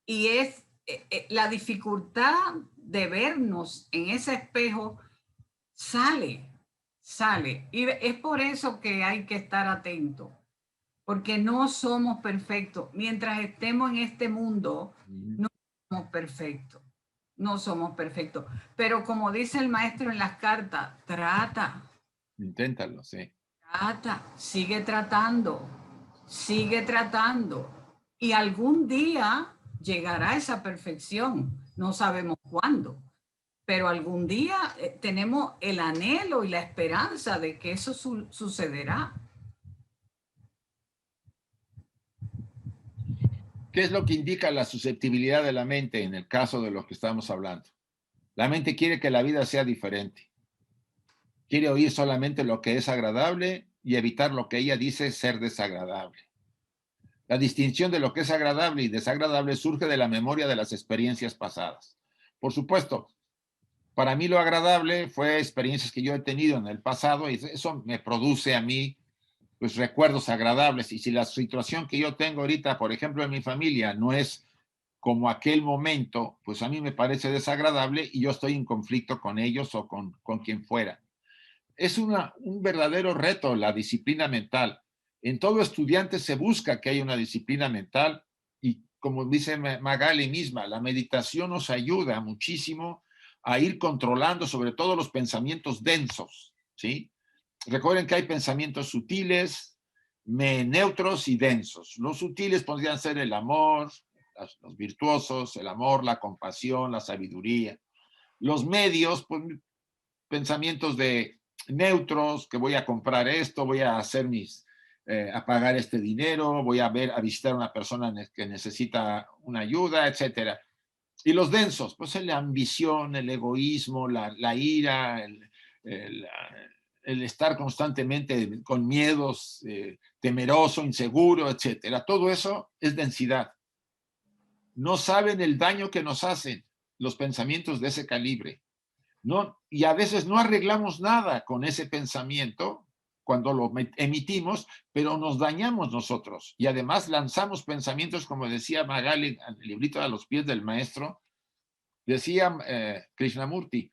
Speaker 2: y es la dificultad de vernos en ese espejo sale. Y es por eso que hay que estar atento, porque no somos perfectos. Mientras estemos en este mundo, no somos perfectos. No somos perfectos. Pero como dice el maestro en las cartas, trata.
Speaker 1: Inténtalo, sí.
Speaker 2: Sigue tratando, sigue tratando. Y algún día llegará esa perfección. No sabemos cuándo, pero algún día tenemos el anhelo y la esperanza de que eso sucederá.
Speaker 1: ¿Qué es lo que indica la susceptibilidad de la mente en el caso de lo que estamos hablando? La mente quiere que la vida sea diferente. Quiere oír solamente lo que es agradable y evitar lo que ella dice ser desagradable. La distinción de lo que es agradable y desagradable surge de la memoria de las experiencias pasadas. Por supuesto, para mí lo agradable fue experiencias que yo he tenido en el pasado y eso me produce a mí pues recuerdos agradables. Y si la situación que yo tengo ahorita, por ejemplo, en mi familia, no es como aquel momento, pues a mí me parece desagradable y yo estoy en conflicto con ellos o con quien fuera. Es un verdadero reto la disciplina mental. En todo estudiante se busca que haya una disciplina mental y como dice Magali misma, la meditación nos ayuda muchísimo a ir controlando sobre todo los pensamientos densos, ¿sí? Recuerden que hay pensamientos sutiles, neutros y densos. Los sutiles podrían ser el amor, los virtuosos, el amor, la compasión, la sabiduría. Los medios, pues pensamientos de neutros, que voy a comprar esto, voy a hacer a pagar este dinero, voy a visitar a una persona que necesita una ayuda, etcétera. Y los densos, pues la ambición, el egoísmo, la ira, el, el estar constantemente con miedos, temeroso, inseguro, etcétera. Todo eso es densidad. No saben el daño que nos hacen los pensamientos de ese calibre. No, y a veces no arreglamos nada con ese pensamiento cuando lo emitimos, pero nos dañamos nosotros. Y además lanzamos pensamientos, como decía Magali en el librito A los pies del maestro, decía Krishnamurti,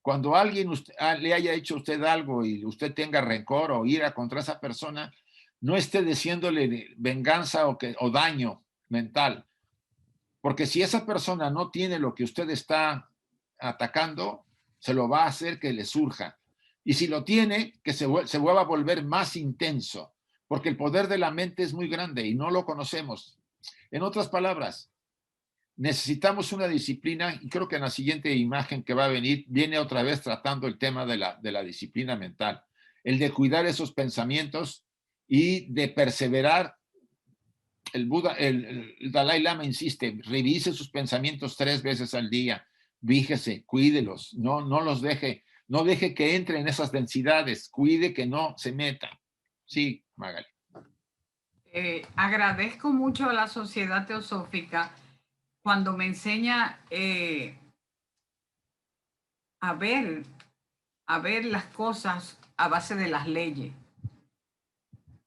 Speaker 1: cuando alguien le haya hecho a usted algo y usted tenga rencor o ira contra esa persona, no esté diciéndole venganza o daño mental. Porque si esa persona no tiene lo que usted está atacando, se lo va a hacer que le surja. Y si lo tiene, que se vuelva a volver más intenso, porque el poder de la mente es muy grande y no lo conocemos. En otras palabras, necesitamos una disciplina, y creo que en la siguiente imagen que va a venir, viene otra vez tratando el tema de la disciplina mental, el de cuidar esos pensamientos y de perseverar. El Buda, el Dalai Lama insiste, revise sus pensamientos 3 veces al día, fíjese, cuídelos, no los deje, no deje que entre en esas densidades, cuide que no se meta. Sí, Magali.
Speaker 2: Agradezco mucho a la Sociedad Teosófica cuando me enseña a ver las cosas a base de las leyes.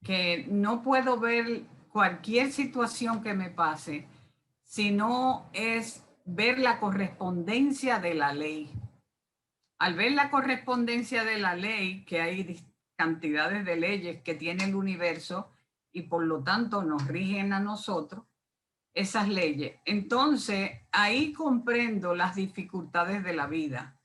Speaker 2: Que no puedo ver cualquier situación que me pase, sino es ver la correspondencia de la ley. Al ver la correspondencia de la ley, que hay cantidades de leyes que tiene el universo y por lo tanto nos rigen a nosotros, esas leyes. Entonces, ahí comprendo las dificultades de la vida.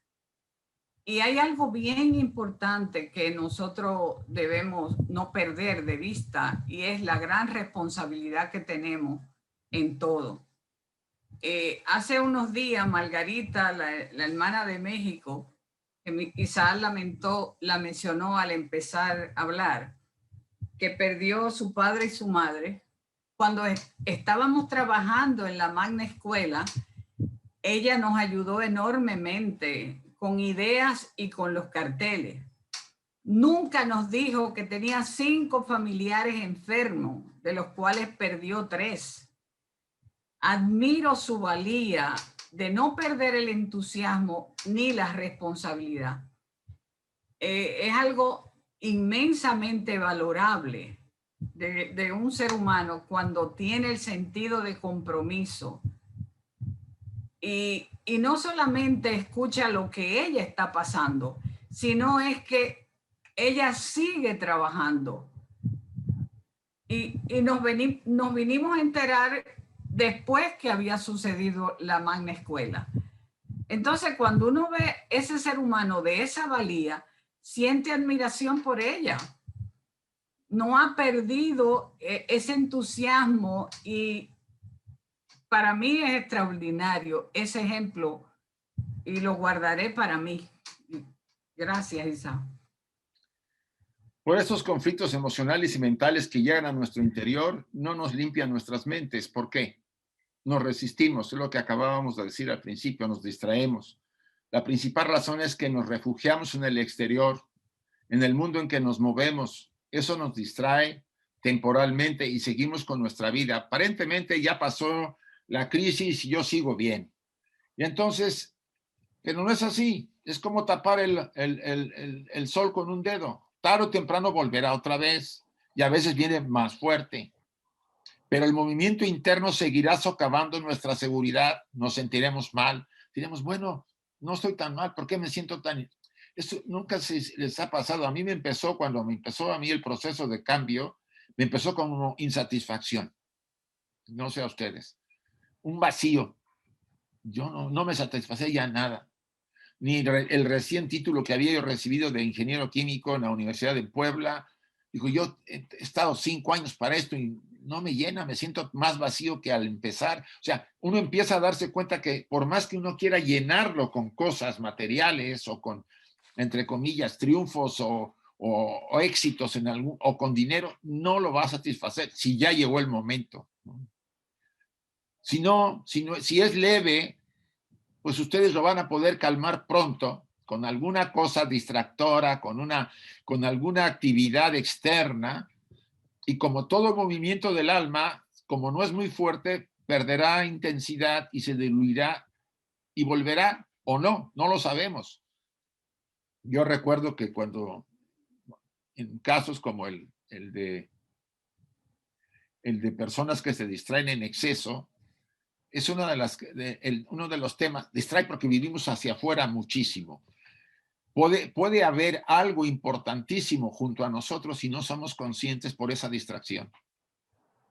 Speaker 2: Y hay algo bien importante que nosotros debemos no perder de vista y es la gran responsabilidad que tenemos en todo. Hace unos días, Margarita, la hermana de México, que quizás la mencionó al empezar a hablar, que perdió su padre y su madre. Cuando estábamos trabajando en la magna escuela, ella nos ayudó enormemente con ideas y con los carteles. Nunca nos dijo que tenía 5 familiares enfermos, de los cuales perdió 3. Admiro su valía de no perder el entusiasmo ni la responsabilidad. Es algo inmensamente valorable de un ser humano cuando tiene el sentido de compromiso y no solamente escucha lo que ella está pasando, sino es que ella sigue trabajando. Y nos vinimos a enterar después que había sucedido la magna escuela. Entonces, cuando uno ve ese ser humano de esa valía, siente admiración por ella. no ha perdido ese entusiasmo, y para mí es extraordinario ese ejemplo y lo guardaré para mí. Gracias, Isa.
Speaker 1: Por esos conflictos emocionales y mentales que llegan a nuestro interior, no nos limpian nuestras mentes. ¿Por qué? Nos resistimos, es lo que acabábamos de decir al principio, nos distraemos. La principal razón es que nos refugiamos en el exterior, en el mundo en que nos movemos. Eso nos distrae temporalmente y seguimos con nuestra vida. Aparentemente ya pasó la crisis y yo sigo bien. Y entonces, pero no es así. Es como tapar el sol con un dedo. Tarde o temprano volverá otra vez y a veces viene más fuerte. Pero el movimiento interno seguirá socavando nuestra seguridad. Nos sentiremos mal. Diremos, bueno, no estoy tan mal. ¿Por qué me siento tan...? Esto nunca les ha pasado. A mí me empezó, cuando me empezó a mí el proceso de cambio, me empezó con insatisfacción. No sé a ustedes. Un vacío. Yo no me satisfacía ya nada. Ni el recién título que había yo recibido de ingeniero químico en la Universidad de Puebla. Digo, yo he estado 5 años para esto y no me llena, me siento más vacío que al empezar. O sea, uno empieza a darse cuenta que por más que uno quiera llenarlo con cosas materiales o con, entre comillas, triunfos o éxitos en algún, o con dinero, no lo va a satisfacer si ya llegó el momento. Si es leve, pues ustedes lo van a poder calmar pronto con alguna cosa distractora, con alguna actividad externa, y como todo movimiento del alma, como no es muy fuerte, perderá intensidad y se diluirá y volverá o no, no lo sabemos. Yo recuerdo que cuando, en casos como el de personas que se distraen en exceso, es uno de los temas, distrae porque vivimos hacia afuera muchísimo. Puede haber algo importantísimo junto a nosotros si no somos conscientes por esa distracción.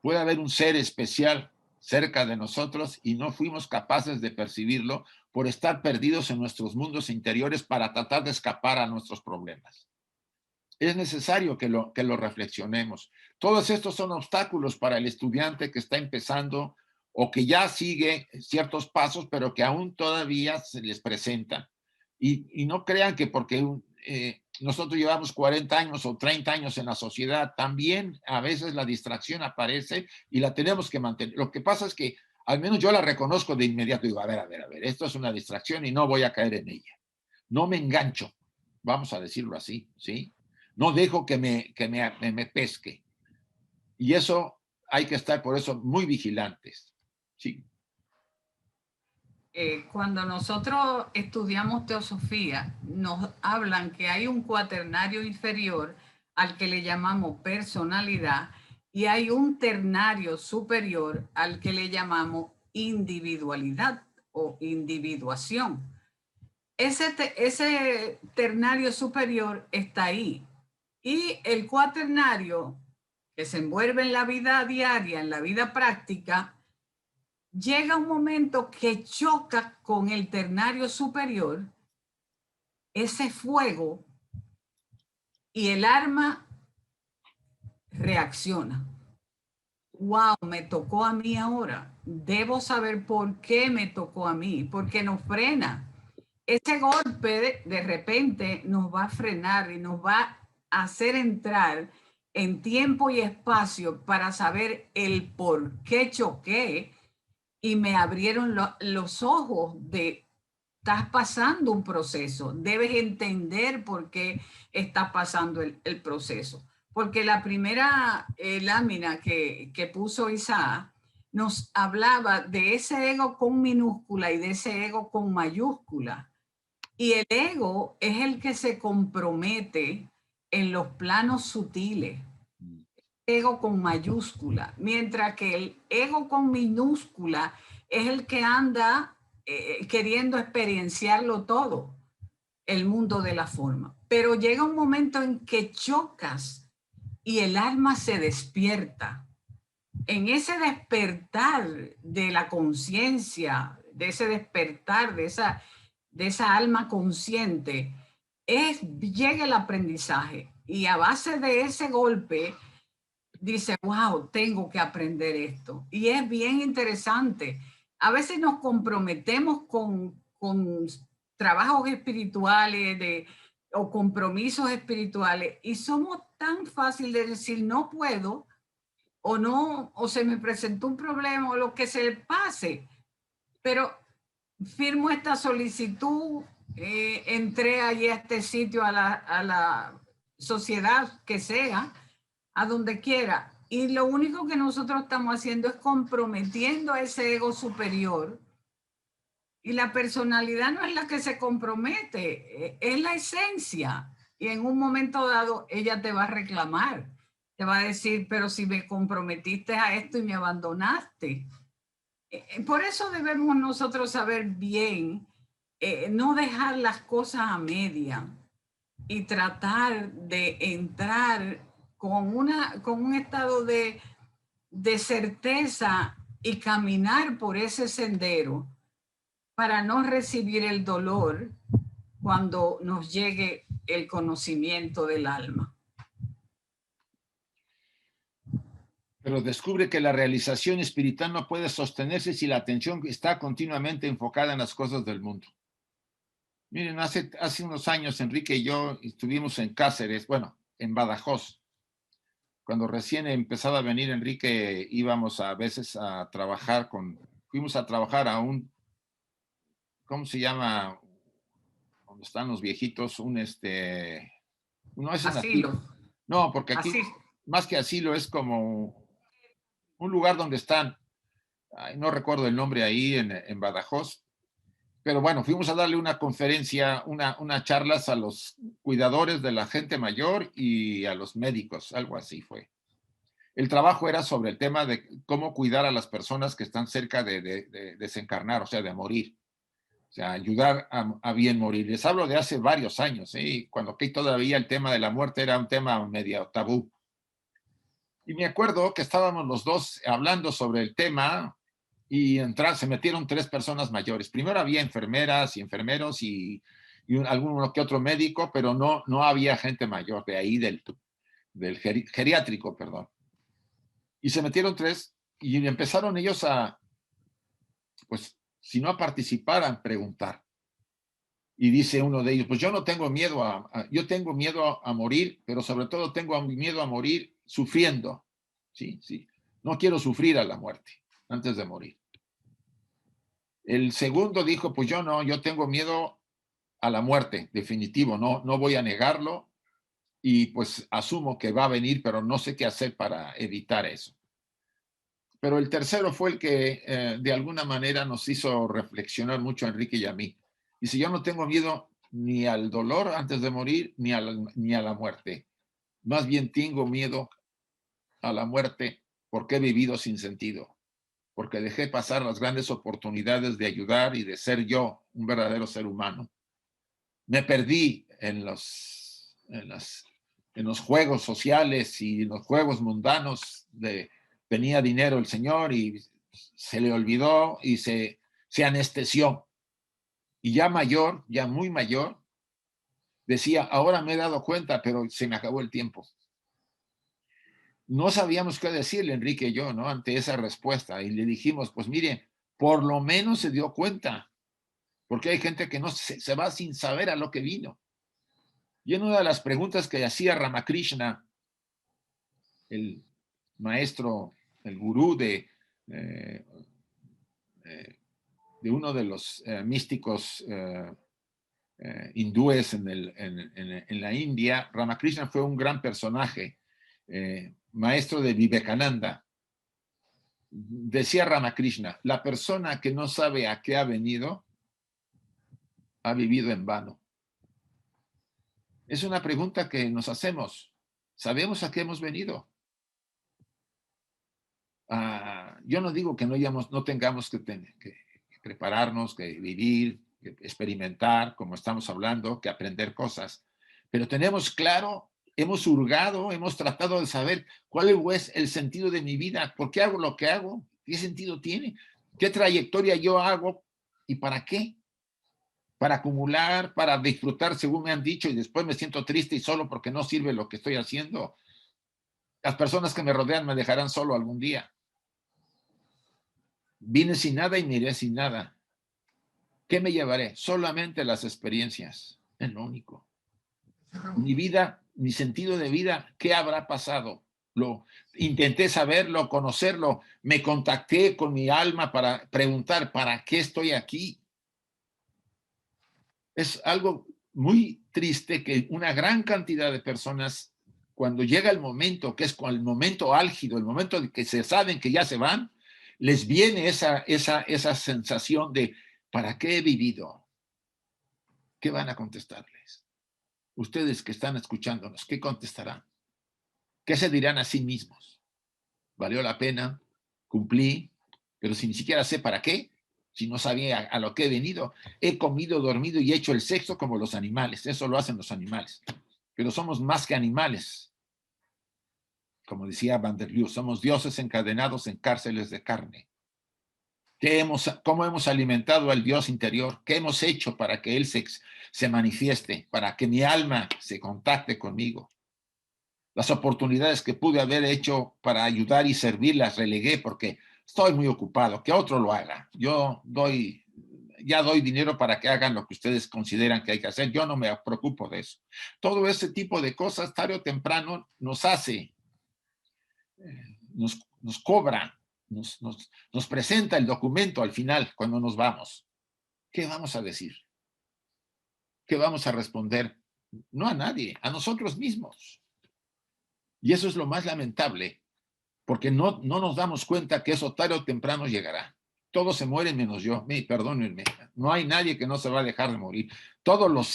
Speaker 1: Puede haber un ser especial cerca de nosotros y no fuimos capaces de percibirlo por estar perdidos en nuestros mundos interiores para tratar de escapar a nuestros problemas. Es necesario que lo reflexionemos. Todos estos son obstáculos para el estudiante que está empezando o que ya sigue ciertos pasos, pero que aún todavía se les presentan. Y no crean que porque nosotros llevamos 40 años o 30 años en la sociedad, también a veces la distracción aparece y la tenemos que mantener. Lo que pasa es que al menos yo la reconozco de inmediato y digo, a ver, esto es una distracción y no voy a caer en ella. No me engancho, vamos a decirlo así, ¿sí? No dejo que me pesque. Y eso hay que estar por eso muy vigilantes. Sí.
Speaker 2: Cuando nosotros estudiamos teosofía, nos hablan que hay un cuaternario inferior al que le llamamos personalidad y hay un ternario superior al que le llamamos individualidad o individuación. Ese ternario superior está ahí, y el cuaternario que se envuelve en la vida diaria, en la vida práctica, llega un momento que choca con el ternario superior, ese fuego, y el alma reacciona. Wow, me tocó a mí ahora. Debo saber por qué me tocó a mí, porque nos frena. Ese golpe de repente nos va a frenar y nos va a hacer entrar en tiempo y espacio para saber el por qué choqué, y me abrieron los ojos de, estás pasando un proceso, debes entender por qué está pasando el proceso. Porque la primera lámina que puso Isaac nos hablaba de ese ego con minúscula y de ese ego con mayúscula. Y el ego es el que se compromete en los planos sutiles. Ego con mayúscula, mientras que el ego con minúscula es el que anda queriendo experienciarlo todo, el mundo de la forma. Pero llega un momento en que chocas y el alma se despierta. En ese despertar de la conciencia, de ese despertar de esa alma consciente, llega el aprendizaje. Y a base de ese golpe, dice, wow, tengo que aprender esto. Y es bien interesante. A veces nos comprometemos con trabajos espirituales o compromisos espirituales y somos tan fácil de decir no puedo o no, o se me presentó un problema o lo que se le pase, pero firmo esta solicitud, entré allí a este sitio, a la sociedad que sea, a donde quiera. Y lo único que nosotros estamos haciendo es comprometiendo a ese ego superior. Y la personalidad no es la que se compromete, es la esencia. Y en un momento dado ella te va a reclamar, te va a decir, pero si me comprometiste a esto y me abandonaste. Por eso debemos nosotros saber bien, no dejar las cosas a media y tratar de entrar con un estado de certeza y caminar por ese sendero para no recibir el dolor cuando nos llegue el conocimiento del alma.
Speaker 1: Pero descubre que la realización espiritual no puede sostenerse si la atención está continuamente enfocada en las cosas del mundo. Miren, hace unos años Enrique y yo estuvimos en Cáceres, bueno, en Badajoz. Cuando recién empezaba a venir Enrique, íbamos a veces a trabajar fuimos a trabajar a un, ¿cómo se llama? Donde están los viejitos, no es un asilo.
Speaker 2: Asilo.
Speaker 1: No, porque aquí,
Speaker 2: Así.
Speaker 1: más que asilo, es como un lugar donde están, no recuerdo el nombre ahí en Badajoz, pero bueno, fuimos a darle una conferencia, una charlas a los cuidadores de la gente mayor y a los médicos, algo así fue. El trabajo era sobre el tema de cómo cuidar a las personas que están cerca de desencarnar, o sea, de morir. O sea, ayudar a bien morir. Les hablo de hace varios años, ¿eh? Cuando aquí todavía el tema de la muerte era un tema medio tabú. Y me acuerdo que estábamos los dos hablando sobre el tema y se metieron 3 personas mayores. Primero había enfermeras y enfermeros y alguno que otro médico, pero no había gente mayor de ahí del geriátrico, perdón. Y se metieron 3 y empezaron ellos pues, si no a participar, a preguntar. Y dice uno de ellos, pues yo no tengo miedo yo tengo miedo a morir, pero sobre todo tengo miedo a morir sufriendo. Sí, sí. No quiero sufrir a la muerte antes de morir. El segundo dijo, pues yo tengo miedo a la muerte, definitivo, no voy a negarlo y pues asumo que va a venir, pero no sé qué hacer para evitar eso. Pero el tercero fue el que de alguna manera nos hizo reflexionar mucho a Enrique y a mí. Dice, yo no tengo miedo ni al dolor antes de morir, ni a la muerte. Más bien tengo miedo a la muerte porque he vivido sin sentido, porque dejé pasar las grandes oportunidades de ayudar y de ser yo un verdadero ser humano. Me perdí en los juegos sociales y en los juegos mundanos tenía dinero el señor y se le olvidó y se anestesió. Y ya mayor, ya muy mayor, decía, ahora me he dado cuenta, pero se me acabó el tiempo. No sabíamos qué decirle, Enrique y yo, ¿no? Ante esa respuesta. Y le dijimos, pues mire, por lo menos se dio cuenta, porque hay gente que no se va sin saber a lo que vino. Y en una de las preguntas que hacía Ramakrishna, el maestro, el gurú de uno de los místicos hindúes en la India, Ramakrishna fue un gran personaje, maestro de Vivekananda. Decía Ramakrishna, la persona que no sabe a qué ha venido, ha vivido en vano. Es una pregunta que nos hacemos. ¿Sabemos a qué hemos venido? Yo no digo que no tengamos que prepararnos, que vivir, que experimentar, como estamos hablando, que aprender cosas, pero tenemos claro, hemos hurgado, hemos tratado de saber cuál es el sentido de mi vida, por qué hago lo que hago, qué sentido tiene, qué trayectoria yo hago y para qué. para acumular, para disfrutar según me han dicho, y después me siento triste y solo porque no sirve lo que estoy haciendo. Las personas que me rodean me dejarán solo algún día. Vine sin nada y me iré sin nada. ¿Qué me llevaré? Solamente las experiencias, es lo único. Mi vida, mi sentido de vida, ¿qué habrá pasado? Lo intenté saberlo, conocerlo, me contacté con mi alma para preguntar, ¿para qué estoy aquí? Es algo muy triste que una gran cantidad de personas, cuando llega el momento, que es el momento álgido, el momento de que se saben que ya se van, les viene esa sensación de, ¿para qué he vivido? ¿Qué van a contestarles? Ustedes que están escuchándonos, ¿qué contestarán? ¿Qué se dirán a sí mismos? ¿Valió la pena? ¿Cumplí? Pero si ni siquiera sé para qué, si no sabía a lo que he venido, he comido, dormido y hecho el sexo como los animales. Eso lo hacen los animales. Pero somos más que animales. Como decía Van der Leeuw, somos dioses encadenados en cárceles de carne. ¿Cómo hemos alimentado al Dios interior? ¿Qué hemos hecho para que Él se manifieste, para que mi alma se contacte conmigo? Las oportunidades que pude haber hecho para ayudar y servir las relegué porque estoy muy ocupado, que otro lo haga. Ya doy dinero para que hagan lo que ustedes consideran que hay que hacer. Yo no me preocupo de eso. Todo ese tipo de cosas, tarde o temprano, nos hace, nos cobra, nos presenta el documento al final cuando nos vamos. ¿Qué vamos a decir? ¿Qué vamos a responder? No a nadie, a nosotros mismos. Y eso es lo más lamentable, porque no nos damos cuenta que eso tarde o temprano llegará. Todos se mueren menos yo, perdónenme, no hay nadie que no se va a dejar de morir. Todos los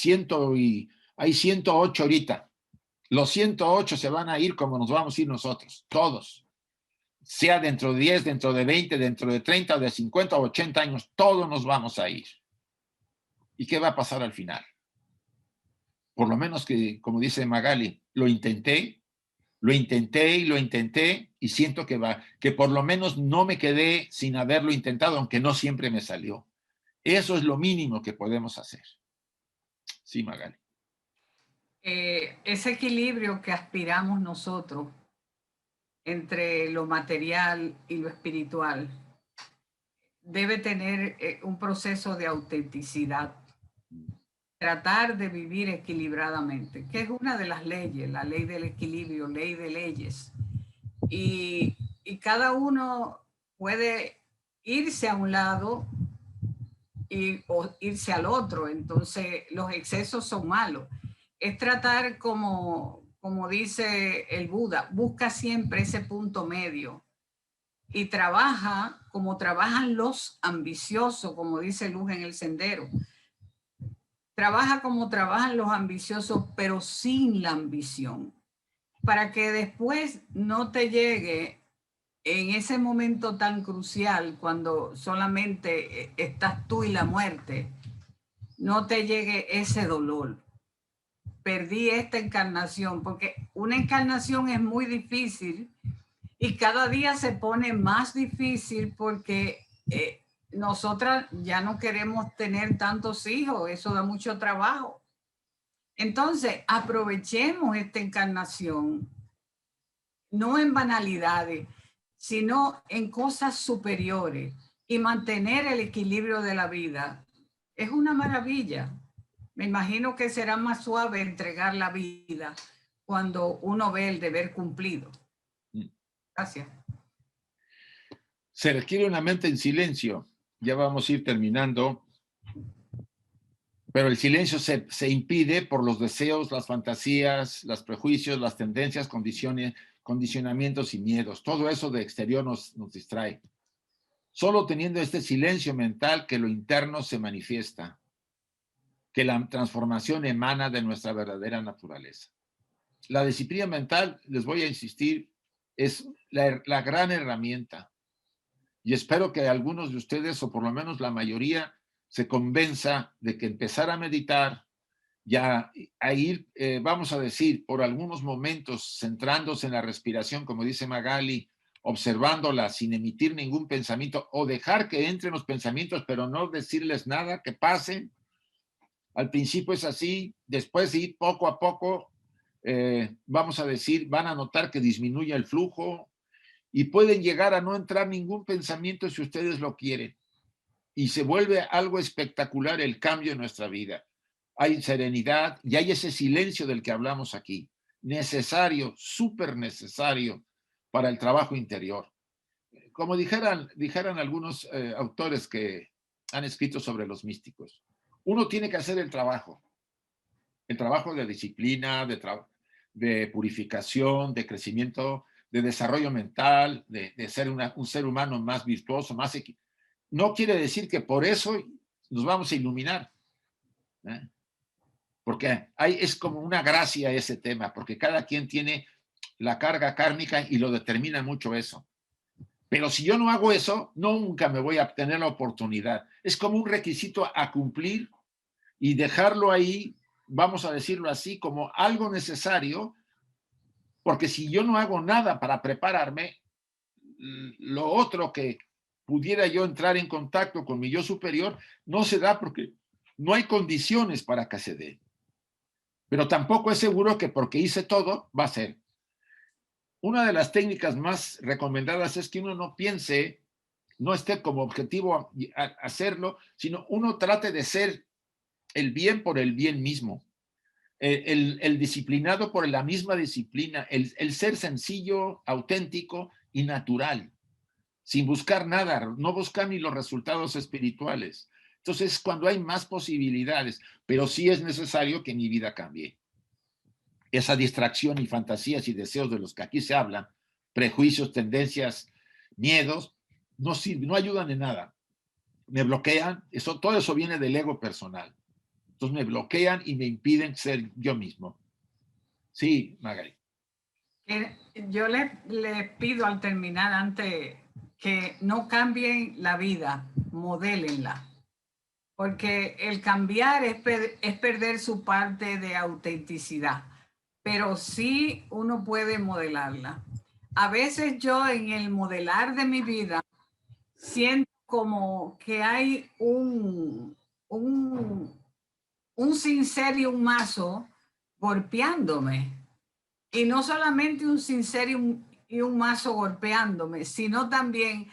Speaker 1: hay 108 ahorita, los 108 se van a ir como nos vamos a ir nosotros, todos. Sea dentro de 10, dentro de 20, dentro de 30, de 50 o 80 años, todos nos vamos a ir. ¿Y qué va a pasar al final? Por lo menos que, como dice Magali, lo intenté y siento que por lo menos no me quedé sin haberlo intentado, aunque no siempre me salió. Eso es lo mínimo que podemos hacer. Sí, Magali.
Speaker 2: Ese equilibrio que aspiramos nosotros entre lo material y lo espiritual debe tener un proceso de autenticidad. Tratar de vivir equilibradamente, que es una de las leyes, la ley del equilibrio, ley de leyes. Y cada uno puede irse a un lado o irse al otro, entonces los excesos son malos. Es tratar como dice el Buda, busca siempre ese punto medio y trabaja como trabajan los ambiciosos, como dice Luz en el Sendero. Trabaja como trabajan los ambiciosos, pero sin la ambición, para que después no te llegue en ese momento tan crucial, cuando solamente estás tú y la muerte, no te llegue ese dolor. Perdí esta encarnación, porque una encarnación es muy difícil y cada día se pone más difícil porque nosotras ya no queremos tener tantos hijos, eso da mucho trabajo. Entonces, aprovechemos esta encarnación, no en banalidades, sino en cosas superiores, y mantener el equilibrio de la vida. Es una maravilla. Me imagino que será más suave entregar la vida cuando uno ve el deber cumplido. Gracias.
Speaker 1: Se requiere una mente en silencio. Ya vamos a ir terminando. Pero el silencio se impide por los deseos, las fantasías, los prejuicios, las tendencias, condicionamientos y miedos. Todo eso de exterior nos distrae. Solo teniendo este silencio mental que lo interno se manifiesta, que la transformación emana de nuestra verdadera naturaleza. La disciplina mental, les voy a insistir, es la gran herramienta. Y espero que algunos de ustedes, o por lo menos la mayoría, se convenza de que empezar a meditar, ya a ir, vamos a decir, por algunos momentos, centrándose en la respiración, como dice Magali, observándola sin emitir ningún pensamiento, o dejar que entren los pensamientos, pero no decirles nada, que pasen, Al principio es así, después sí, poco a poco, vamos a decir, van a notar que disminuye el flujo y pueden llegar a no entrar ningún pensamiento si ustedes lo quieren. Y se vuelve algo espectacular el cambio en nuestra vida. Hay serenidad y hay ese silencio del que hablamos aquí. Necesario, súper necesario para el trabajo interior. Como dijeran algunos autores que han escrito sobre los místicos, uno tiene que hacer el trabajo de disciplina, de purificación, de crecimiento, de desarrollo mental, de ser un ser humano más virtuoso, más no quiere decir que por eso nos vamos a iluminar, ¿eh? Porque es como una gracia ese tema, porque cada quien tiene la carga kármica y lo determina mucho eso. Pero si yo no hago eso, nunca me voy a tener la oportunidad. Es como un requisito a cumplir y dejarlo ahí, vamos a decirlo así, como algo necesario, porque si yo no hago nada para prepararme, lo otro que pudiera yo entrar en contacto con mi yo superior no se da porque no hay condiciones para que se dé. Pero tampoco es seguro que porque hice todo va a ser. Una de las técnicas más recomendadas es que uno no piense, no esté como objetivo a hacerlo, sino uno trate de ser el bien por el bien mismo. El disciplinado por la misma disciplina, el ser sencillo, auténtico y natural, sin buscar nada, no buscar ni los resultados espirituales. Entonces, cuando hay más posibilidades, pero sí es necesario que mi vida cambie. Esa distracción y fantasías y deseos de los que aquí se hablan, prejuicios, tendencias, miedos, no sirven, no ayudan en nada. Me bloquean, todo eso viene del ego personal. Entonces me bloquean y me impiden ser yo mismo. Sí, Magali.
Speaker 2: Yo le pido al terminar antes que no cambien la vida, modélenla. Porque el cambiar es perder su parte de autenticidad, pero sí uno puede modelarla. A veces yo en el modelar de mi vida siento como que hay un cincel y un mazo golpeándome. Y no solamente un cincel y un mazo golpeándome, sino también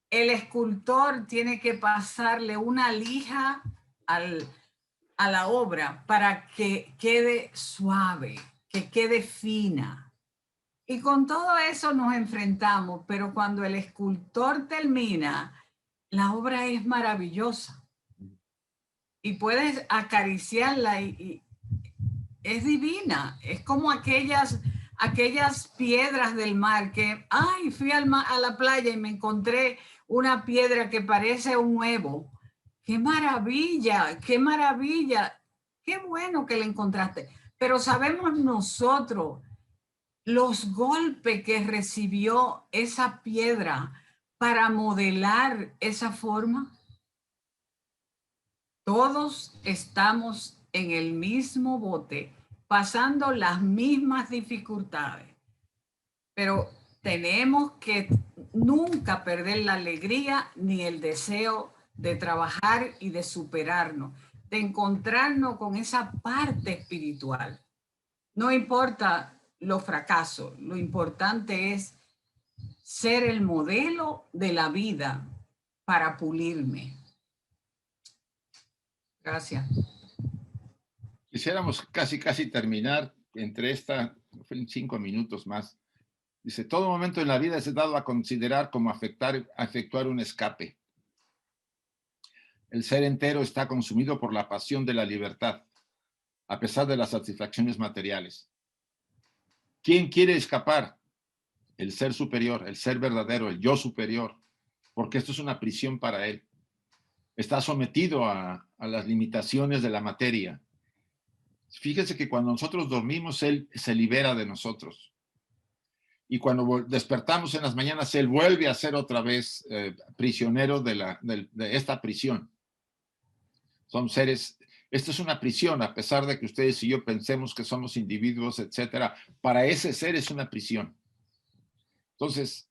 Speaker 2: el escultor tiene que pasarle una lija a la obra para que quede suave, que quede fina. Y con todo eso nos enfrentamos, pero cuando el escultor termina, la obra es maravillosa. Y puedes acariciarla y es divina. Es como aquellas piedras del mar que, ay, fui a la playa y me encontré una piedra que parece un huevo. ¡Qué maravilla! ¡Qué maravilla! ¡Qué bueno que la encontraste! Pero sabemos nosotros los golpes que recibió esa piedra para modelar esa forma. Todos estamos en el mismo bote, pasando las mismas dificultades, pero tenemos que nunca perder la alegría ni el deseo de trabajar y de superarnos, de encontrarnos con esa parte espiritual. No importa los fracasos, lo importante es ser el modelo de la vida para pulirme. Gracias.
Speaker 1: Quisiéramos casi terminar entre 5 minutos más. Dice, todo momento en la vida es dado a considerar como efectuar un escape. El ser entero está consumido por la pasión de la libertad, a pesar de las satisfacciones materiales. ¿Quién quiere escapar? El ser superior, el ser verdadero, el yo superior, porque esto es una prisión para él. Está sometido a las limitaciones de la materia. Fíjese que cuando nosotros dormimos, él se libera de nosotros. Y cuando despertamos en las mañanas, él vuelve a ser otra vez prisionero de esta prisión. Son seres, esto es una prisión, a pesar de que ustedes y yo pensemos que somos individuos, etcétera. Para ese ser es una prisión. Entonces,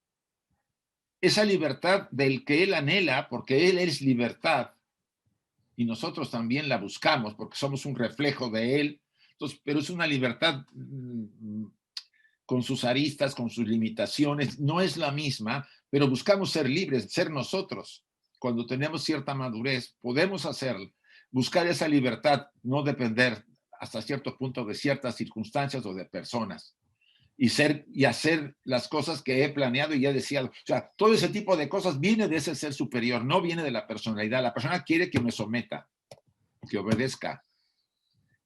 Speaker 1: esa libertad del que él anhela, porque él es libertad, y nosotros también la buscamos porque somos un reflejo de Él. Entonces, pero es una libertad con sus aristas, con sus limitaciones, no es la misma, pero buscamos ser libres, ser nosotros. Cuando tenemos cierta madurez, podemos hacerlo, buscar esa libertad, no depender hasta cierto punto de ciertas circunstancias o de personas. Y hacer las cosas que he planeado y he deseado. O sea, todo ese tipo de cosas viene de ese ser superior, no viene de la personalidad. La persona quiere que me someta, que obedezca,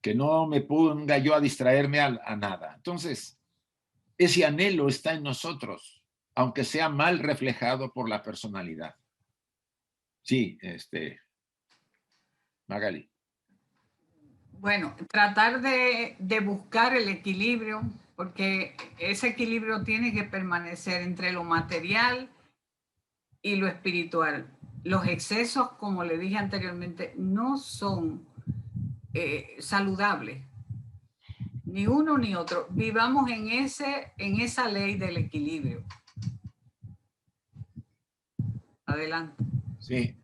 Speaker 1: que no me ponga yo a distraerme a nada. Entonces, ese anhelo está en nosotros, aunque sea mal reflejado por la personalidad. Sí, Magali.
Speaker 2: Bueno, tratar de buscar el equilibrio, porque ese equilibrio tiene que permanecer entre lo material y lo espiritual. Los excesos, como le dije anteriormente, no son saludables, ni uno ni otro. Vivamos en esa ley del equilibrio. Adelante.
Speaker 1: Sí.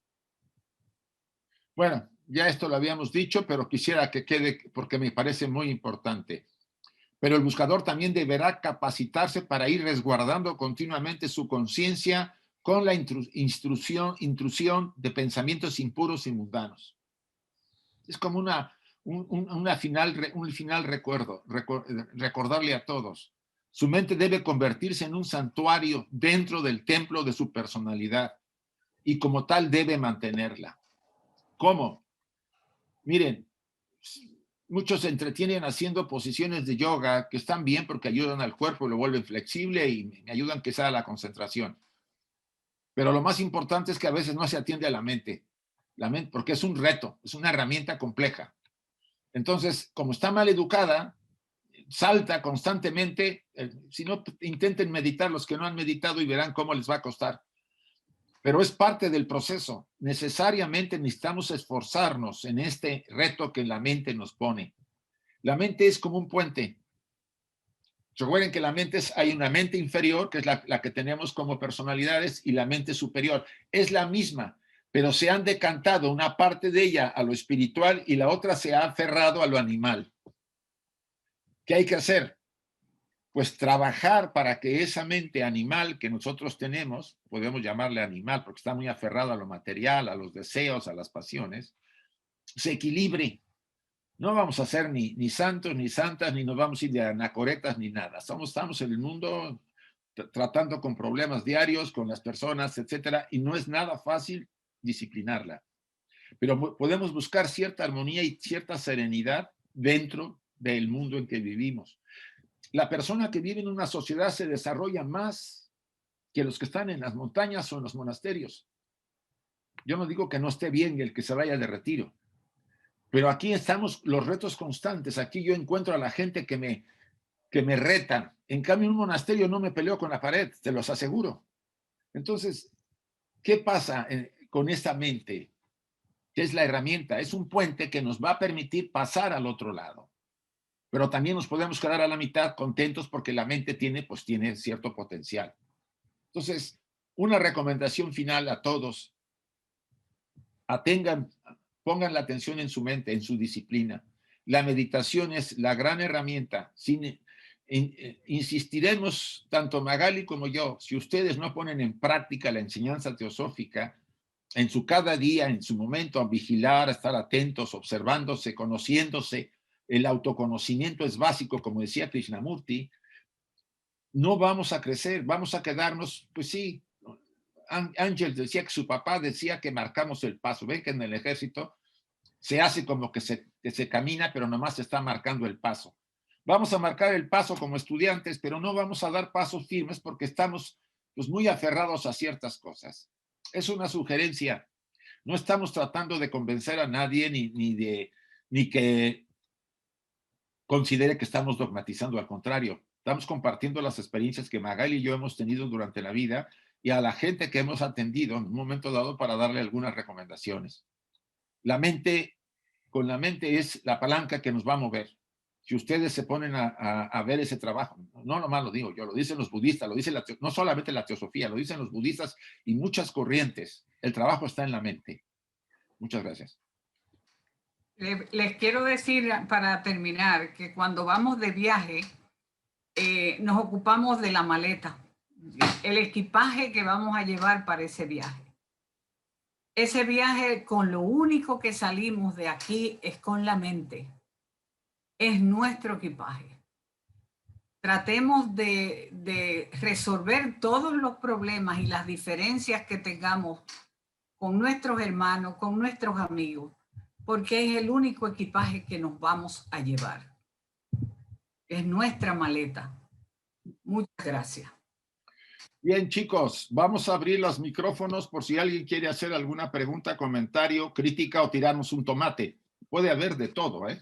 Speaker 1: Bueno, ya esto lo habíamos dicho, pero quisiera que quede porque me parece muy importante. Pero el buscador también deberá capacitarse para ir resguardando continuamente su conciencia con la intrusión de pensamientos impuros y mundanos. Es como un final recordarle a todos. Su mente debe convertirse en un santuario dentro del templo de su personalidad y como tal debe mantenerla. ¿Cómo? Miren, muchos se entretienen haciendo posiciones de yoga que están bien porque ayudan al cuerpo, lo vuelven flexible y me ayudan que sea la concentración. Pero lo más importante es que a veces no se atiende a la mente porque es un reto, es una herramienta compleja. Entonces, como está mal educada, salta constantemente. Si no, intenten meditar los que no han meditado y verán cómo les va a costar. Pero es parte del proceso. Necesariamente necesitamos esforzarnos en este reto que la mente nos pone. La mente es como un puente. Recuerden que hay una mente inferior, que es la que tenemos como personalidades, y la mente superior. Es la misma, pero se han decantado una parte de ella a lo espiritual y la otra se ha aferrado a lo animal. ¿Qué hay que hacer? Pues trabajar para que esa mente animal que nosotros tenemos, podemos llamarle animal porque está muy aferrado a lo material, a los deseos, a las pasiones, se equilibre. No vamos a ser ni santos, ni santas, ni nos vamos a ir de anacoretas, ni nada. Estamos en el mundo tratando con problemas diarios, con las personas, etcétera, y no es nada fácil disciplinarla. Pero podemos buscar cierta armonía y cierta serenidad dentro del mundo en que vivimos. La persona que vive en una sociedad se desarrolla más que los que están en las montañas o en los monasterios. Yo no digo que no esté bien el que se vaya de retiro, pero aquí estamos los retos constantes. Aquí yo encuentro a la gente que me reta. En cambio, en un monasterio no me peleo con la pared, te los aseguro. Entonces, ¿qué pasa con esta mente? Que es la herramienta, es un puente que nos va a permitir pasar al otro lado. Pero también nos podemos quedar a la mitad contentos porque la mente tiene cierto potencial. Entonces, una recomendación final a todos: pongan la atención en su mente, en su disciplina. La meditación es la gran herramienta. Insistiremos, tanto Magali como yo, si ustedes no ponen en práctica la enseñanza teosófica, en su cada día, en su momento, a vigilar, a estar atentos, observándose, conociéndose. El autoconocimiento es básico, como decía Krishnamurti. No vamos a crecer, vamos a quedarnos, pues sí. Ángel decía que su papá decía que marcamos el paso. Ven que en el ejército se hace como que se camina, pero nomás se está marcando el paso. Vamos a marcar el paso como estudiantes, pero no vamos a dar pasos firmes porque estamos pues muy aferrados a ciertas cosas. Es una sugerencia. No estamos tratando de convencer a nadie ni que considere que estamos dogmatizando. Al contrario, estamos compartiendo las experiencias que Magali y yo hemos tenido durante la vida y a la gente que hemos atendido en un momento dado para darle algunas recomendaciones. Con la mente es la palanca que nos va a mover. Si ustedes se ponen a ver ese trabajo, no nomás lo digo yo, lo dicen los budistas, no solamente la teosofía, lo dicen los budistas y muchas corrientes. El trabajo está en la mente. Muchas gracias.
Speaker 2: Les quiero decir para terminar que cuando vamos de viaje nos ocupamos de la maleta, el equipaje que vamos a llevar para ese viaje. Ese viaje, con lo único que salimos de aquí es con la mente. Es nuestro equipaje. Tratemos de resolver todos los problemas y las diferencias que tengamos con nuestros hermanos, con nuestros amigos, porque es el único equipaje que nos vamos a llevar. Es nuestra maleta. Muchas gracias.
Speaker 1: Bien, chicos, vamos a abrir los micrófonos por si alguien quiere hacer alguna pregunta, comentario, crítica o tirarnos un tomate. Puede haber de todo, ¿eh?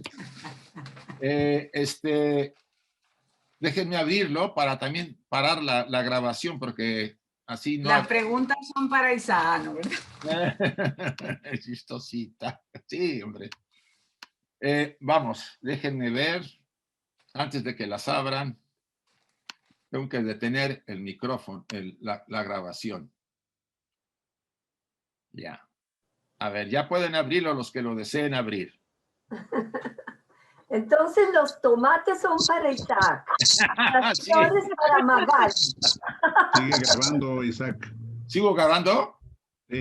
Speaker 1: Déjenme abrirlo para también parar la grabación, porque así no...
Speaker 2: Las preguntas son para Isaac, ¿no?
Speaker 1: Es chistosita. Sí, hombre. Vamos, déjenme ver, antes de que las abran. Tengo que detener el micrófono, la grabación. Ya. A ver, ya pueden abrirlo los que lo deseen abrir.
Speaker 3: Entonces los tomates son para Isaac. Las
Speaker 1: Sí.
Speaker 3: flores para Magal.
Speaker 4: Sigue grabando, Isaac.
Speaker 1: ¿Sigo grabando?
Speaker 4: Sí.